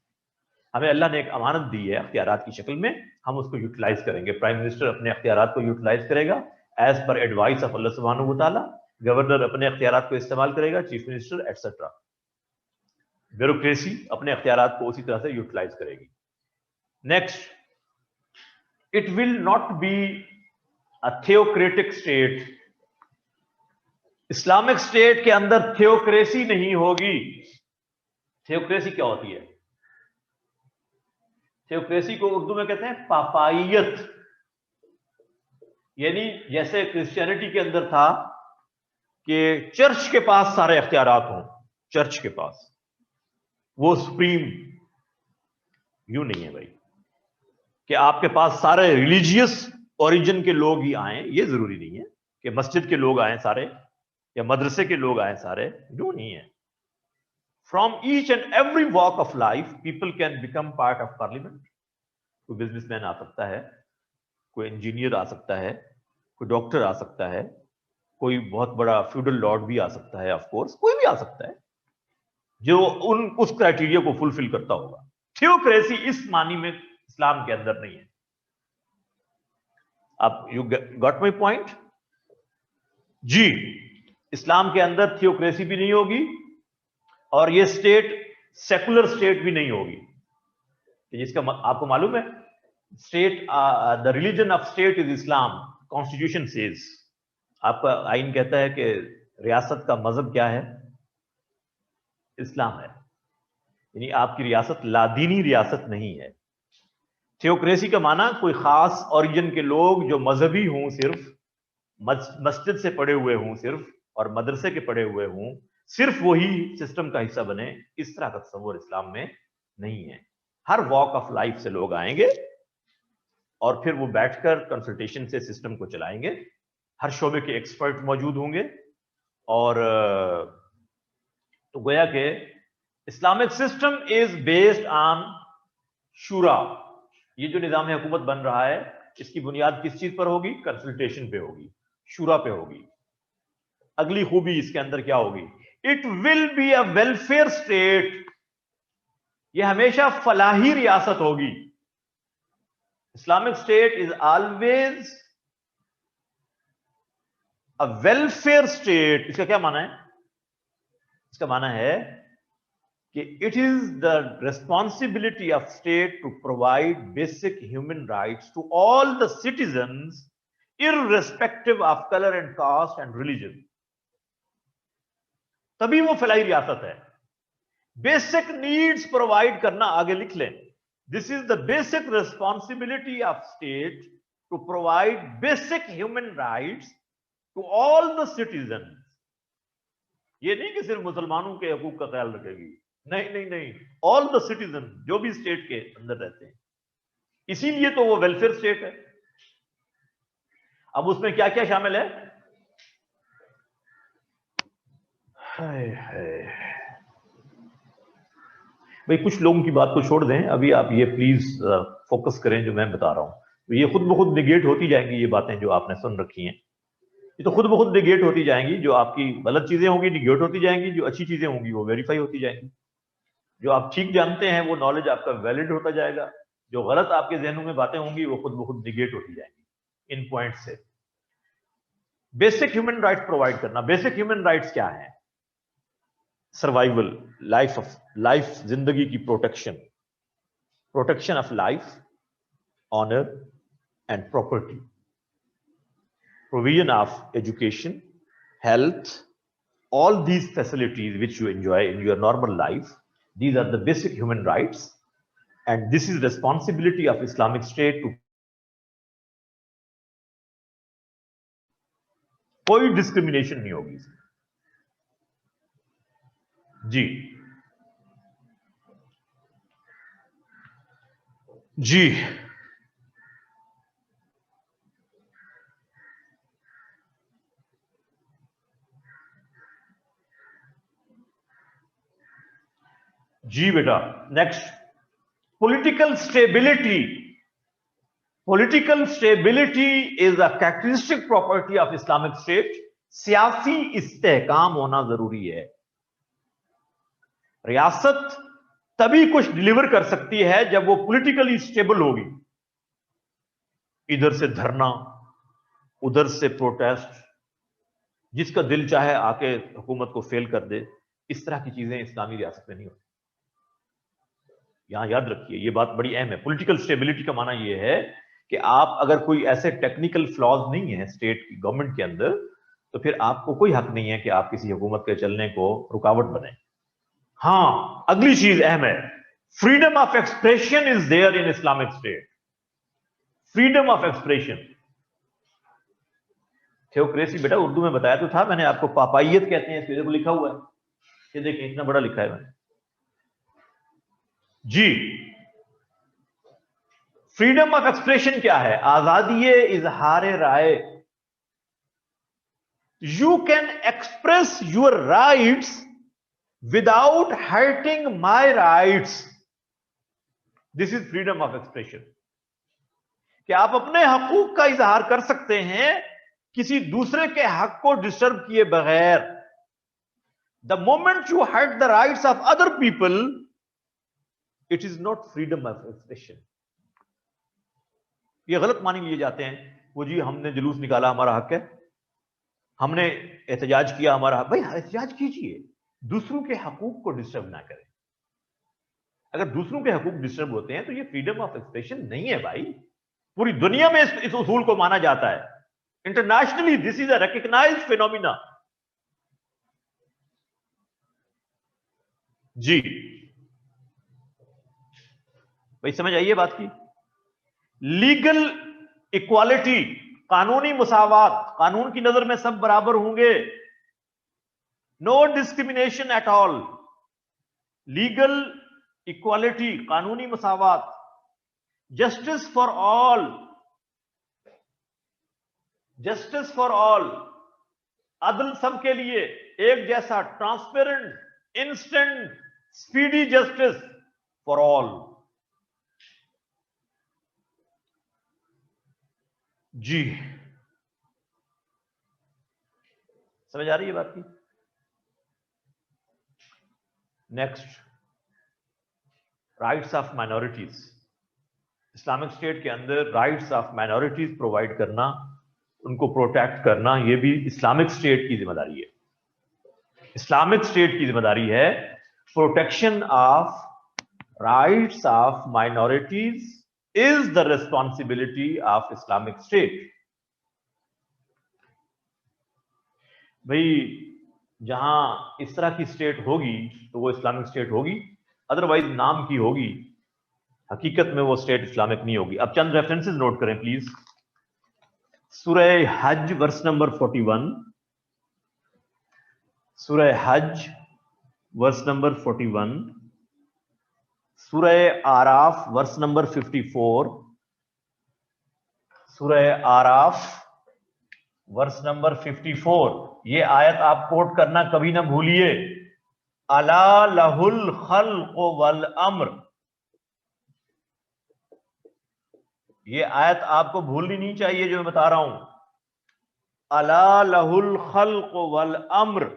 Speaker 1: हमें अल्लाह ने एक अमानत दी है अख्तियारात की शक्ल में, हम उसको यूटिलाइज करेंगे। प्राइम मिनिस्टर अपने अख्तियारात को यूटिलाइज करेगा as per advice of Allah सुब्हानहू व तआला। गवर्नर अपने अख्तियारात को इस्तेमाल करेगा, चीफ मिनिस्टर एटसेट्रा। ब्यूरोक्रेसी अपने अख्तियारात को उसी तरह से यूटिलाइज करेगी। Next, it will not be a theocratic state. Islamic state के अंदर थियोक्रेसी नहीं होगी। थियोक्रेसी क्या होती है? थियोक्रेसी को उर्दू में कहते हैं पापाइयत। यानी जैसे क्रिश्चियनिटी के अंदर था कि चर्च के पास सारे अख्तियारात हों, चर्च के पास वो सुप्रीम, यूं नहीं है भाई कि आपके पास सारे रिलीजियस ओरिजिन के लोग ही आए। ये जरूरी नहीं है कि मस्जिद के लोग आए सारे या मदरसे के लोग आए सारे, यूं नहीं है। From each and every walk of life people can become part of parliament. कोई बिजनेसमैन आ सकता है, कोई इंजीनियर आ सकता है, कोई डॉक्टर आ सकता है, कोई बहुत बड़ा फ्यूडल लॉर्ड भी आ सकता है, ऑफ कोर्स कोई भी आ सकता है जो उस क्राइटेरिया को फुलफिल करता होगा। थियोक्रेसी इस मानी में इस्लाम के अंदर नहीं है। आप यू गॉट माय पॉइंट जी? इस्लाम के अंदर थियोक्रेसी भी नहीं होगी और ये स्टेट सेकुलर स्टेट भी नहीं होगी। जिसका आपको मालूम है state, the religion of state is Islam, constitution says. आपका आइन कहता है कि रियासत का मजहब क्या है? इस्लाम है। यानी आपकी रियासत लादीनी रियासत नहीं है। थियोक्रेसी का माना कोई खास ओरिजिन के लोग जो मजहबी हों, सिर्फ मस्जिद से पढ़े हुए हों सिर्फ और मदरसे के पढ़े हुए हों, सिर्फ वही सिस्टम का हिस्सा बने, इस तरह का तस्वुर इस्लाम में नहीं है। हर वॉक ऑफ लाइफ से लोग आएंगे और फिर वो बैठकर कंसल्टेशन से सिस्टम को चलाएंगे। हर शोबे के एक्सपर्ट मौजूद होंगे और तो गोया के Islamic system is based on शूरा। ये जो निजाम हुकूमत बन रहा है, इसकी बुनियाद किस चीज पर होगी? कंसल्टेशन पे होगी, शूरा पे होगी। अगली खूबी इसके अंदर क्या होगी? It will be a welfare state. ये हमेशा फलाही रियासत होगी। Islamic state is always a welfare state. इसका क्या माना है? इसका माना है कि it is the responsibility of state to provide basic human rights to all the citizens irrespective of colour and caste and religion. तभी वो फलाही रियासत है। बेसिक नीड्स प्रोवाइड करना, आगे लिख लें, this is the basic responsibility of state to provide basic human rights to all the citizen. ये नहीं कि सिर्फ मुसलमानों के हकूक का ख्याल रखेगी, नहीं नहीं नहीं, ऑल द सिटीजन जो भी स्टेट के अंदर रहते हैं। इसीलिए तो वो वेलफेयर स्टेट है। अब उसमें क्या क्या शामिल है? हाय हाय भाई, कुछ लोगों की बात को छोड़ दें, अभी आप ये प्लीज फोकस करें जो मैं बता रहा हूं। ये खुद ब खुद निगेट होती जाएंगी, ये बातें जो आपने सुन रखी हैं ये तो खुद ब खुद निगेट होती जाएंगी। जो आपकी गलत चीजें होंगी निगेट होती जाएंगी, जो अच्छी चीजें होंगी वो वेरीफाई होती जाएंगी। जो आप ठीक जानते हैं वो नॉलेज आपका वैलिड होता जाएगा, जो गलत आपके जहनों में बातें होंगी वो खुद ब खुद निगेट होती जाएंगी इन पॉइंट से। बेसिक ह्यूमन राइट्स प्रोवाइड करना। बेसिक ह्यूमन राइट्स क्या है? सर्वाइवल, लाइफ, जिंदगी की protection, protection of life, honour and property, provision of education, health, all these facilities which you enjoy in your normal life, these are the basic human rights, and this is responsibility of Islamic State to कोई discrimination नहीं होगी जी। जी जी बेटा, next, political stability. Political stability is a characteristic property of Islamic state. सियासी इस्तेहकाम होना जरूरी है। रियासत तभी कुछ डिलीवर कर सकती है जब वो पॉलिटिकली स्टेबल होगी। इधर से धरना, उधर से प्रोटेस्ट, जिसका दिल चाहे आके हुकूमत को फेल कर दे, इस तरह की चीजें इस्लामी रियासत में नहीं होती। यहां याद रखिए, ये बात बड़ी अहम है। पॉलिटिकल स्टेबिलिटी का माना यह है कि आप अगर कोई ऐसे टेक्निकल फ्लॉज नहीं है स्टेट की गवर्नमेंट के अंदर, तो फिर आपको कोई हक नहीं है कि आप किसी हुकूमत के चलने को रुकावट बने। हां, अगली चीज अहम है, freedom of expression is there in Islamic state. Freedom of expression, theocracy बेटा उर्दू में बताया तो था मैंने आपको, पापाइयत कहते हैं इसको, लिखा हुआ है, ये देखिए इतना बड़ा लिखा है मैंने जी। फ्रीडम ऑफ एक्सप्रेशन क्या है? आजादी इजहार राय। You can express your rights without hurting my rights. This is freedom of expression, कि आप अपने हकूक का इजहार कर सकते हैं किसी दूसरे के हक को डिस्टर्ब किए बगैर। The moment you hurt the rights of other people, it is not freedom of expression. ये गलत मानी लिए जाते हैं, वो जी हमने जुलूस निकाला हमारा हक है, हमने एहतजाज किया हमारा हक। भाई एहतजाज कीजिए, दूसरों के हकूक को डिस्टर्ब ना करें। अगर दूसरों के हकूक डिस्टर्ब होते हैं तो ये फ्रीडम ऑफ एक्सप्रेशन नहीं है भाई। पूरी दुनिया में इस उसूल को माना जाता है। Internationally this is a recognised phenomena जी। भाई समझ आइए बात की। लीगल इक्वालिटी, कानूनी मुसावात, कानून की नजर में सब बराबर होंगे। No discrimination at all, legal equality, कानूनी मसावत, justice for all, justice for all, अदल सबके लिए एक जैसा, transparent, instant, speedy justice for all. जी, समझ आ रही है बात की? Next, rights of minorities. Islamic state के अंदर राइट्स ऑफ माइनॉरिटीज प्रोवाइड करना, उनको प्रोटेक्ट करना, यह भी इस्लामिक स्टेट की जिम्मेदारी है। इस्लामिक स्टेट की जिम्मेदारी है protection of rights of minorities is the responsibility of Islamic state. भाई जहां इस तरह की स्टेट होगी तो वो इस्लामिक स्टेट होगी, अदरवाइज नाम की होगी, हकीकत में वो स्टेट इस्लामिक नहीं होगी। अब चंद रेफरेंसेस नोट करें प्लीज। सूरह हज वर्स नंबर 41, सूरह हज वर्स नंबर 41, सूरह आराफ वर्स नंबर 54, सूरह आराफ वर्स नंबर 54। ये आयत आप कोट करना कभी ना भूलिए, अला लहुल खल्क़ वल अम्र। ये आयत आपको भूलनी नहीं चाहिए जो मैं बता रहा हूं, अला लहुल खल्क़ वल अम्र।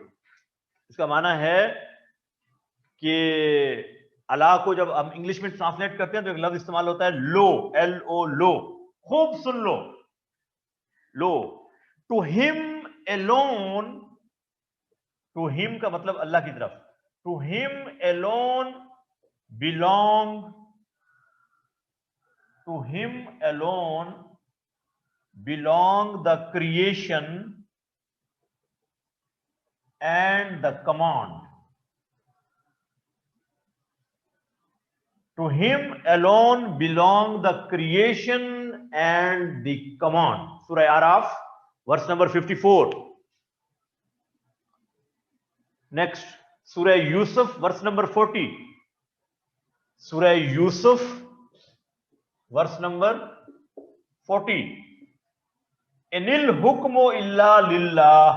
Speaker 1: इसका माना है कि अला को जब हम इंग्लिश में ट्रांसलेट करते हैं तो एक लफ्ज इस्तेमाल होता है लो, LO, लो। खूब सुन लो, लो। To him alone, to him का मतलब अल्लाह की तरफ, to him alone belong, to him alone belong the creation and the command. To him alone belong the creation and the command. Surah Araf, verse number 54. Next, Surah Yusuf, verse number 40. Surah Yusuf, verse number 40. Enil hukmo illa lillah.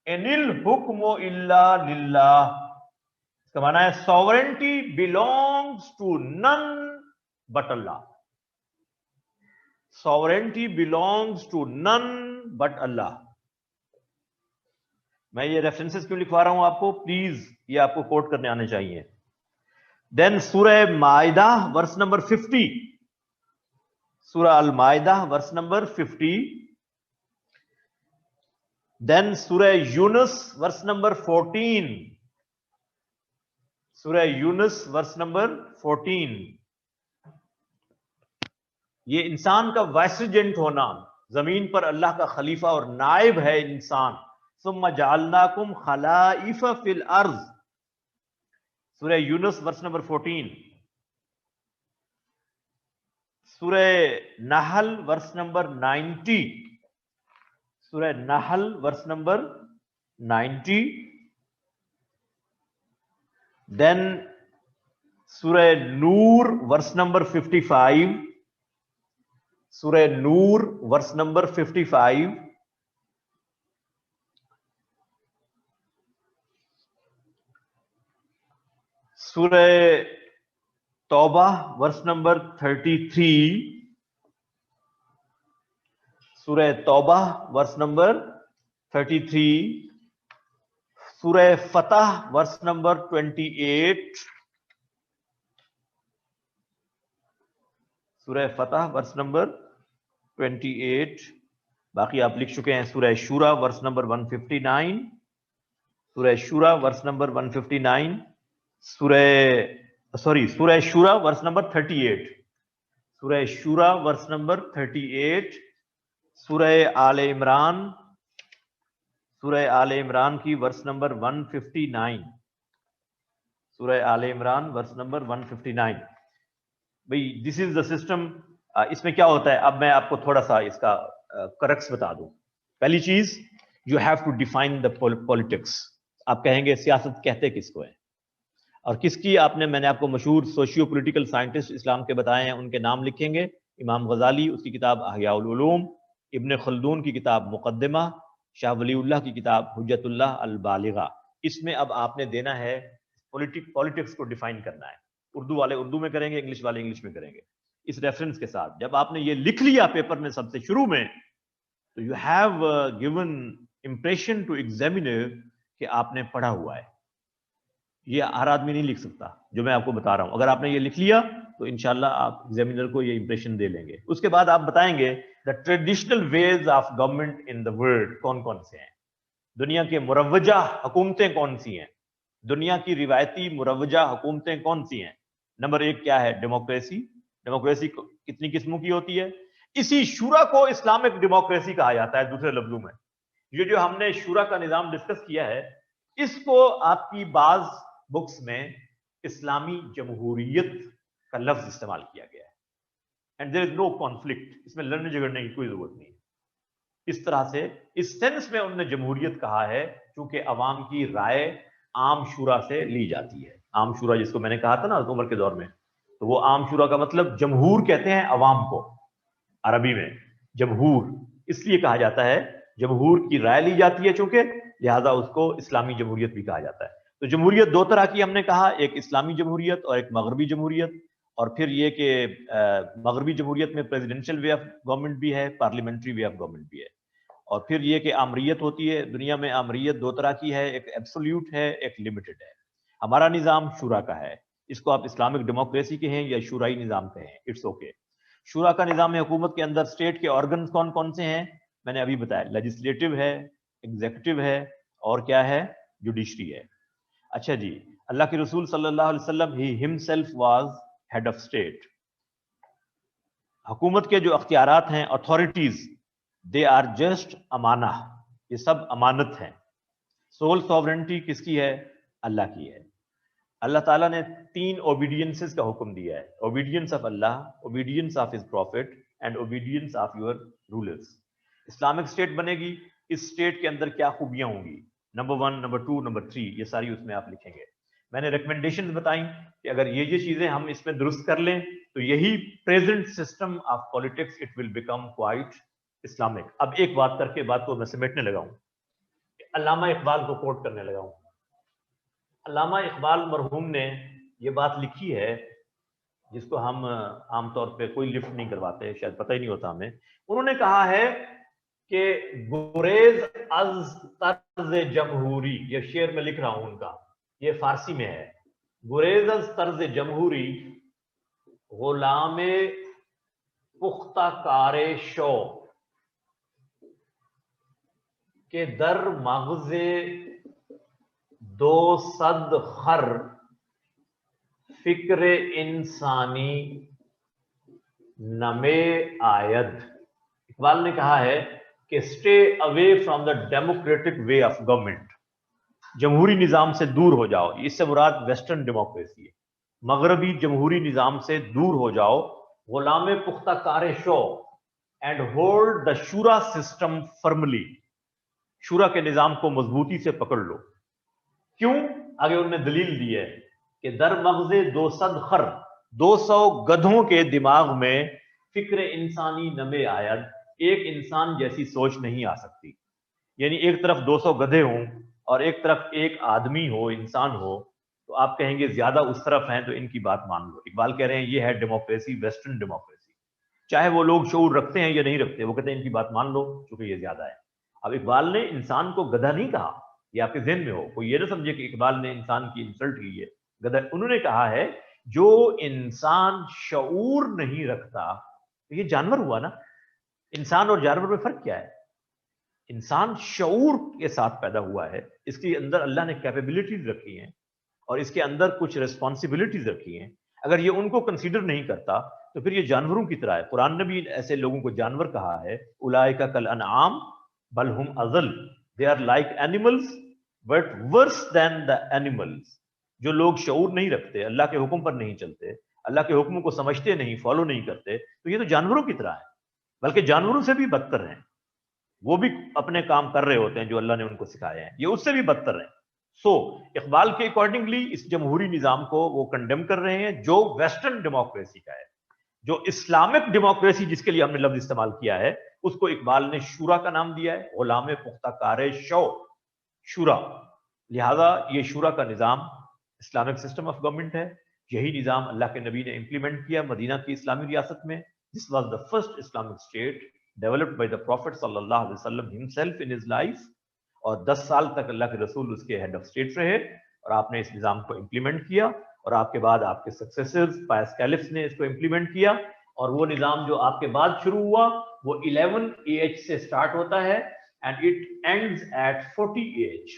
Speaker 1: Enil hukmo illa lillah. इसका माना है sovereignty belongs to none but Allah. Sovereignty belongs to none but Allah. मैं ये references क्यों लिखवा रहा हूं आपको, प्लीज ये आपको कोट करने आने चाहिए। देन सूरह माइदा वर्स नंबर 50, सूरह अल माइदा वर्स नंबर 50। देन सूरह यूनुस वर्स नंबर 14, सूरह यूनुस वर्स नंबर 14। ये इंसान का वाइसरेजेंट होना, जमीन पर अल्लाह का खलीफा और नायब है इंसान। सुम्मा जअलनाकुम खलाइफ फिल अर्ज, सूरह यूनुस वर्स नंबर 14। सूरह नहल वर्स नंबर 90, सूरह नहल वर्स नंबर 90। देन सूरह नूर वर्स नंबर 55, सूरह नूर वर्स नंबर 55। सूरह तौबा वर्स नंबर 33, सूरह तौबा वर्स नंबर 33। सूरह फतह वर्स नंबर 28, सूरह फतह वर्स नंबर 28। बाकी आप लिख चुके हैं। सूरह शूरा वर्स नंबर 159, सूरह शूरा वर्स नंबर 159। सूरह शूरा वर्स नंबर 38, सूरह शूरा वर्स नंबर 38। सूरह आले इमरान, सूरह आले इमरान की वर्स नंबर 159, सूरह आले इमरान वर्स नंबर 159। भाई दिस इज द सिस्टम। इसमें क्या होता है, अब मैं आपको थोड़ा सा इसका करक्स बता दूं। पहली चीज you have to define the politics. आप कहेंगे सियासत कहते किसको है, और किसकी मैंने आपको मशहूर सोशियो पॉलिटिकल साइंटिस्ट इस्लाम के बताए हैं, उनके नाम लिखेंगे। इमाम गजाली, उसकी किताब अहयाउल उलूम, इब्न खल्दून की किताब मुकद्दिमा, शाह वलीउल्लाह की किताब हुज्जतुल्लाह अल बालिगा। इसमें अब आपने देना है पॉलिटिक्स को डिफाइन करना है। उर्दू वाले उर्दू में करेंगे, इंग्लिश वाले इंग्लिश में करेंगे, इस रेफरेंस के साथ। जब आपने ये लिख लिया पेपर में सबसे शुरू में, तो you have given impression to examiner कि आपने पढ़ा हुआ है। ये हर आदमी नहीं लिख सकता जो मैं आपको बता रहा हूं। अगर आपने ये लिख लिया तो इंशाल्लाह आप एग्जामिनर को ये इंप्रेशन दे लेंगे। उसके बाद आप बताएंगे the traditional ways of government in the world कौन कौन से हैं, दुनिया के मुरव्वजा हुकूमतें कौन सी हैं, दुनिया की रिवायती मुरव्वजा हुकूमतें कौन सी हैं। नंबर 1 क्या है, डेमोक्रेसी। डेमोक्रेसी कितनी किस्मों की होती है। इसी शूरा को इस्लामिक डेमोक्रेसी कहा जाता है। दूसरे लफ्जों में ये जो हमने शूरा का निजाम डिस्कस किया है, इसको आपकी बाज बुक्स में इस्लामी जमहूरियत का लफ्ज इस्तेमाल किया गया है। And there is no conflict, इसमें लड़ने झगड़ने की कोई जरूरत नहीं है। इस तरह से इस सेंस में उन्होंने जमहूरियत कहा है, क्योंकि अवाम की राय आम शूरा से ली जाती है। आम शूरा जिसको मैंने कहा था ना उमर के दौर में, तो वो आम शूरा का मतलब जमहूर कहते हैं अवाम को, अरबी में जमहूर इसलिए कहा जाता है, जमहूर की राय ली जाती है चूंकि, लिहाजा उसको इस्लामी जमहूरियत भी कहा जाता है। तो जमहूरियत दो तरह की हमने कहा, एक इस्लामी जमहूरियत और एक मगरबी जमहूरियत। और फिर ये कि मगरबी जमहूरियत में प्रेसिडेंशियल वे ऑफ गवर्नमेंट भी है, पार्लियामेंट्री वे ऑफ गवर्नमेंट भी है। और फिर ये कि आमरीयत होती है। दुनिया में आमरीयत दो तरह की है, एक एब्सोल्यूट है, एक लिमिटेड है। हमारा निज़ाम शूरा का है, इसको आप इस्लामिक डेमोक्रेसी कहें या शूराई निज़ाम कहें, इट्स ओके। शूरा का निज़ाम हुकूमत के अंदर स्टेट के ऑर्गन कौन कौन से हैं मैंने अभी बताया, लेजिस्लेटिव है, एग्जीक्यूटिव है, और क्या है, जुडिशरी है। अच्छा जी, अल्लाह के रसूल सल्लल्लाहु अलैहि वसल्लम ही himself was head of state. हुकूमत के जो अख्तियारात हैं, अथॉरिटीज, दे आर जस्ट अमाना, ये सब अमानत हैं। सोल सॉवरेंटी किसकी है, अल्लाह की है। अल्लाह ताला ने 3 ओबीडियंसेस का हुक्म दिया है, obedience of Allah, obedience of his profit and obedience of your rulers. Islamic state बनेगी, इस स्टेट के अंदर क्या खूबियां होंगी, नंबर 1, नंबर 2, नंबर 3, ये सारी उसमें आप लिखेंगे। मैंने रिकमेंडेशंस बताई कि अगर ये चीजें हम इसमें दुरुस्त कर लें तो यही present system of politics, it will become quite Islamic. अब एक बात करके बात को मैं समेटने लगा हूं, अल्लामा इकबाल को कोट करने लगा हूं। अल्लामा इकबाल मरहूम ने ये बात लिखी है जिसको हम आमतौर पे कोई लिफ्ट नहीं करवाते, शायद पता ही नहीं होता हमें। उन्होंने कहा है कि गुरेज अज तर्ज जमहूरी, ये शेर में लिख रहा हूं उनका, ये फारसी में है। गुरेज अज तर्ज जमहूरी गुलामे पुख्ता कारे शो के दर मगजे 200 खर फिक्र इंसानी नमे आयद। इकबाल ने कहा है कि stay away from the democratic way of government, जमहूरी निजाम से दूर हो जाओ। इससे मुराद वेस्टर्न डेमोक्रेसी है। मगरबी जमहूरी निजाम से दूर हो जाओ, गुलाम पुख्ता कारे शो एंड होल्ड द शूरा सिस्टम फर्मली, शूरा के निजाम को मजबूती से पकड़ लो। क्यों, आगे उन्होंने दलील दी है कि दर मगजे 200 खर, 200 गधों के दिमाग में फिक्र इंसानी नमे आयद, एक इंसान जैसी सोच नहीं आ सकती। यानी एक तरफ 200 गधे हों और एक तरफ एक आदमी हो, इंसान हो, तो आप कहेंगे ज्यादा उस तरफ हैं तो इनकी बात मान लो। इकबाल कह रहे हैं ये है डेमोक्रेसी, वेस्टर्न डेमोक्रेसी। चाहे वो लोग शऊर रखते हैं या नहीं रखते, वो कहते हैं इनकी बात मान लो क्योंकि ये ज्यादा है। अब इकबाल ने इंसान को गधा नहीं कहा, ये आपके ज़हन में हो, कोई ये ना समझे कि इकबाल ने इंसान की इंसल्ट की है, गधा। उन्होंने कहा है जो इंसान शऊर नहीं रखता, तो ये जानवर हुआ ना। इंसान और जानवर में फर्क क्या है? इंसान शऊर के साथ पैदा हुआ है, इसके अंदर अल्लाह ने कैपेबिलिटीज रखी हैं और इसके अंदर कुछ रिस्पॉन्सिबिलिटीज रखी हैं। अगर ये उनको कंसीडर नहीं करता तो फिर ये जानवरों की तरह है। कुरान ने भी ऐसे लोगों को जानवर कहा है, उलाइका कल अनआम बल हुम अज़ल, they are like animals but worse than the animals. जो लोग शऊर नहीं रखते, अल्लाह के हुक्म पर नहीं चलते, अल्लाह के हुक्म को समझते नहीं, फॉलो नहीं करते, तो ये तो जानवरों की तरह है, बल्कि जानवरों से भी बदतर हैं। वो भी अपने काम कर रहे होते हैं जो अल्लाह ने उनको सिखाए हैं, ये उससे भी बदतर है। सो इकबाल के अकॉर्डिंगली इस जमहूरी निजाम को वो कंडेम कर रहे हैं जो वेस्टर्न डेमोक्रेसी का है। जो इस्लामिक डेमोक्रेसी जिसके लिए हमने लफ्ज इस्तेमाल किया है उसको इकबाल ने शूरा का नाम दिया है, गुलाम पुख्ताकार शो, शूरा। लिहाजा ये शूरा का निजाम इस्लामिक सिस्टम ऑफ गवर्नमेंट है। यही निजाम अल्लाह के नबी ने इंप्लीमेंट किया मदीना की इस्लामी रियासत में। This was the first Islamic state developed by the prophet सल्लल्लाहु अलैहि वसल्लम हिमसेल्फ इन हिज लाइफ। और 10 साल तक अल्लाह के रसूल उसके हेड ऑफ स्टेट रहे और आपने इस निजाम को इंप्लीमेंट किया और आपके बाद आपके सक्सेसर्स पायस कैलिफ्स ने इसको इंप्लीमेंट किया। और वो निजाम जो आपके बाद शुरू हुआ वो 11 AH से स्टार्ट होता है and it ends at 40 AH।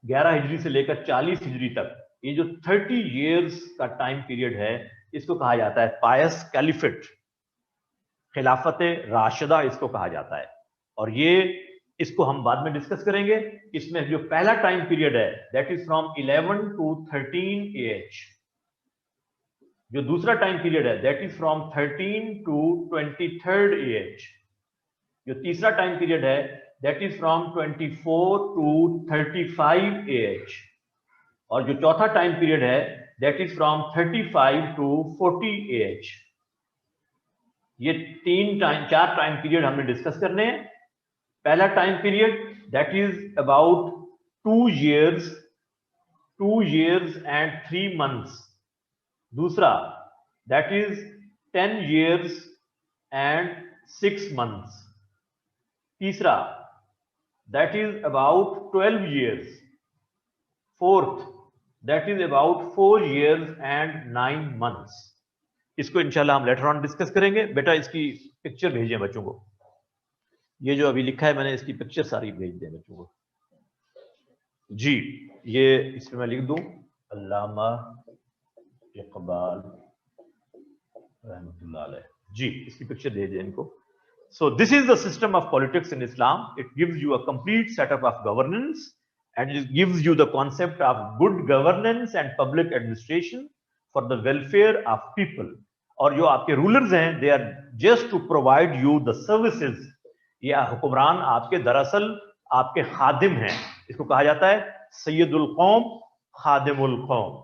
Speaker 1: 11 हिजरी से लेकर 40 हिजरी तक ये जो 30 years का टाइम पीरियड है इसको कहा जाता है पायस कैलिफेट, खिलाफत राशिदा इसको कहा जाता है। और ये इसको हम बाद में डिस्कस करेंगे। इसमें जो पहला टाइम पीरियड है that is from 11 to 13 AH। जो दूसरा टाइम पीरियड है that is from 13 to 23rd AH। जो तीसरा टाइम पीरियड है that is from 24 to 35 AH। और जो चौथा टाइम पीरियड है that is from 35 to 40 AH। ये चार टाइम पीरियड हमने डिस्कस करने हैं। पहला time period that is about 2 years and 3 months। दूसरा that is 10 years and 6 months। तीसरा that is about 12 years। Fourth that is about 4 years and 9 months। इसको इंशाल्लाह हम लेटर ऑन डिस्कस करेंगे। बेटा इसकी पिक्चर भेजें बच्चों को, ये जो अभी लिखा है मैंने इसकी पिक्चर सारी भेज दें बच्चों को जी। ये इसमें मैं लिख दूं अल्लामा इकबाल रहमतुल्लाह अलैह जी, इसकी पिक्चर दे दें इनको। सो this is the system of politics in Islam. It gives you a complete setup of governance and it gives you the concept of good governance and public administration for the welfare of people। और जो आपके rulers हैं they are just to provide you the services। या हुक्मरान आपके दरअसल आपके खादिम हैं। इसको कहा जाता है सैयदुल कौम खादिमुल कौम।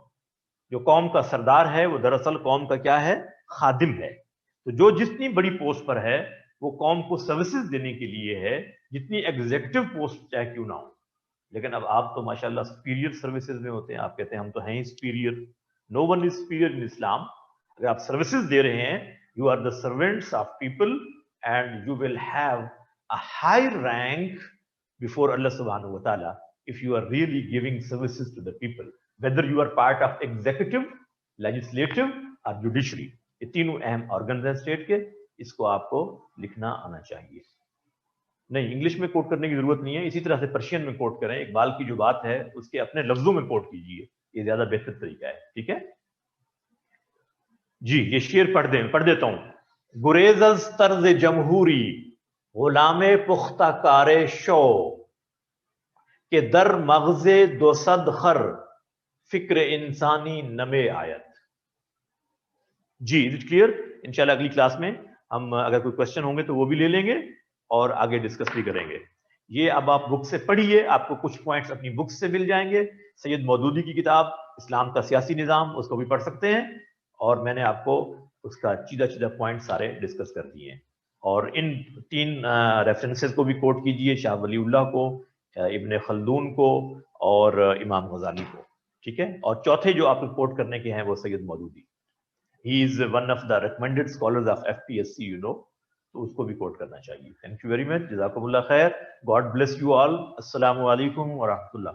Speaker 1: जो कौम का सरदार है वो दरअसल कौम का क्या है, खादिम है। तो जो जितनी बड़ी पोस्ट पर है वो कौम को सर्विसेज देने के लिए है, जितनी एग्जीक्यूटिव पोस्ट चाहे क्यों ना हो। लेकिन अब आप तो माशाल्लाह सुपीरियर सर्विसेज में होते हैं, आप कहते हैं हम तो हैं ही superior. No one is superior in Islam. अगर आप सर्विसेज दे रहे हैं you are the servants of people and you will have a high rank before Allah सुब्हानहू व तआला if you are really giving services to the people, whether you are part of executive, legislative और judiciary. ये तीनों अहम organs हैं state के। इसको आपको लिखना आना चाहिए। नहीं, इंग्लिश में कोट करने की जरूरत नहीं है, इसी तरह से पर्शियन में कोट करें। इकबाल की जो बात है उसके अपने लफ्जों में कोट कीजिए, ये ज्यादा बेहतर तरीका है। ठीक है जी, ये शेर पढ़ देता हूं। गुरेज़ तर्ज जमहूरी गुलामे पुख्ता कारे शो के दर मगजे दो सद खर फिक्र इंसानी नमे आयत। जी, इज इट क्लियर? इंशाल्लाह अगली क्लास में हम अगर कोई क्वेश्चन होंगे तो वो भी ले लेंगे और आगे डिस्कस भी करेंगे। ये अब आप बुक से पढ़िए, आपको कुछ पॉइंट्स अपनी बुक से मिल जाएंगे। सैयद मौदूदी की किताब इस्लाम का सियासी निज़ाम, उसको भी पढ़ सकते हैं। और मैंने आपको उसका सीधा पॉइंट सारे डिस्कस कर दिए हैं। और इन 3 रेफरेंसेस को भी कोट कीजिए, शाह वलीउल्लाह को, इब्ने खल्दून को और इमाम गजाली को। ठीक है, और चौथे जो आपको कोट करने के हैं वो Syed Maududi. He is one of the recommended scholars of FPSC, you know, तो उसको भी कोट करना चाहिए। थैंक यू वेरी मच, जज़ाकुमुल्लाह खैर, गॉड ब्लेस यू ऑल। अस्सलामु अलैकुम व रहमतुल्लाह।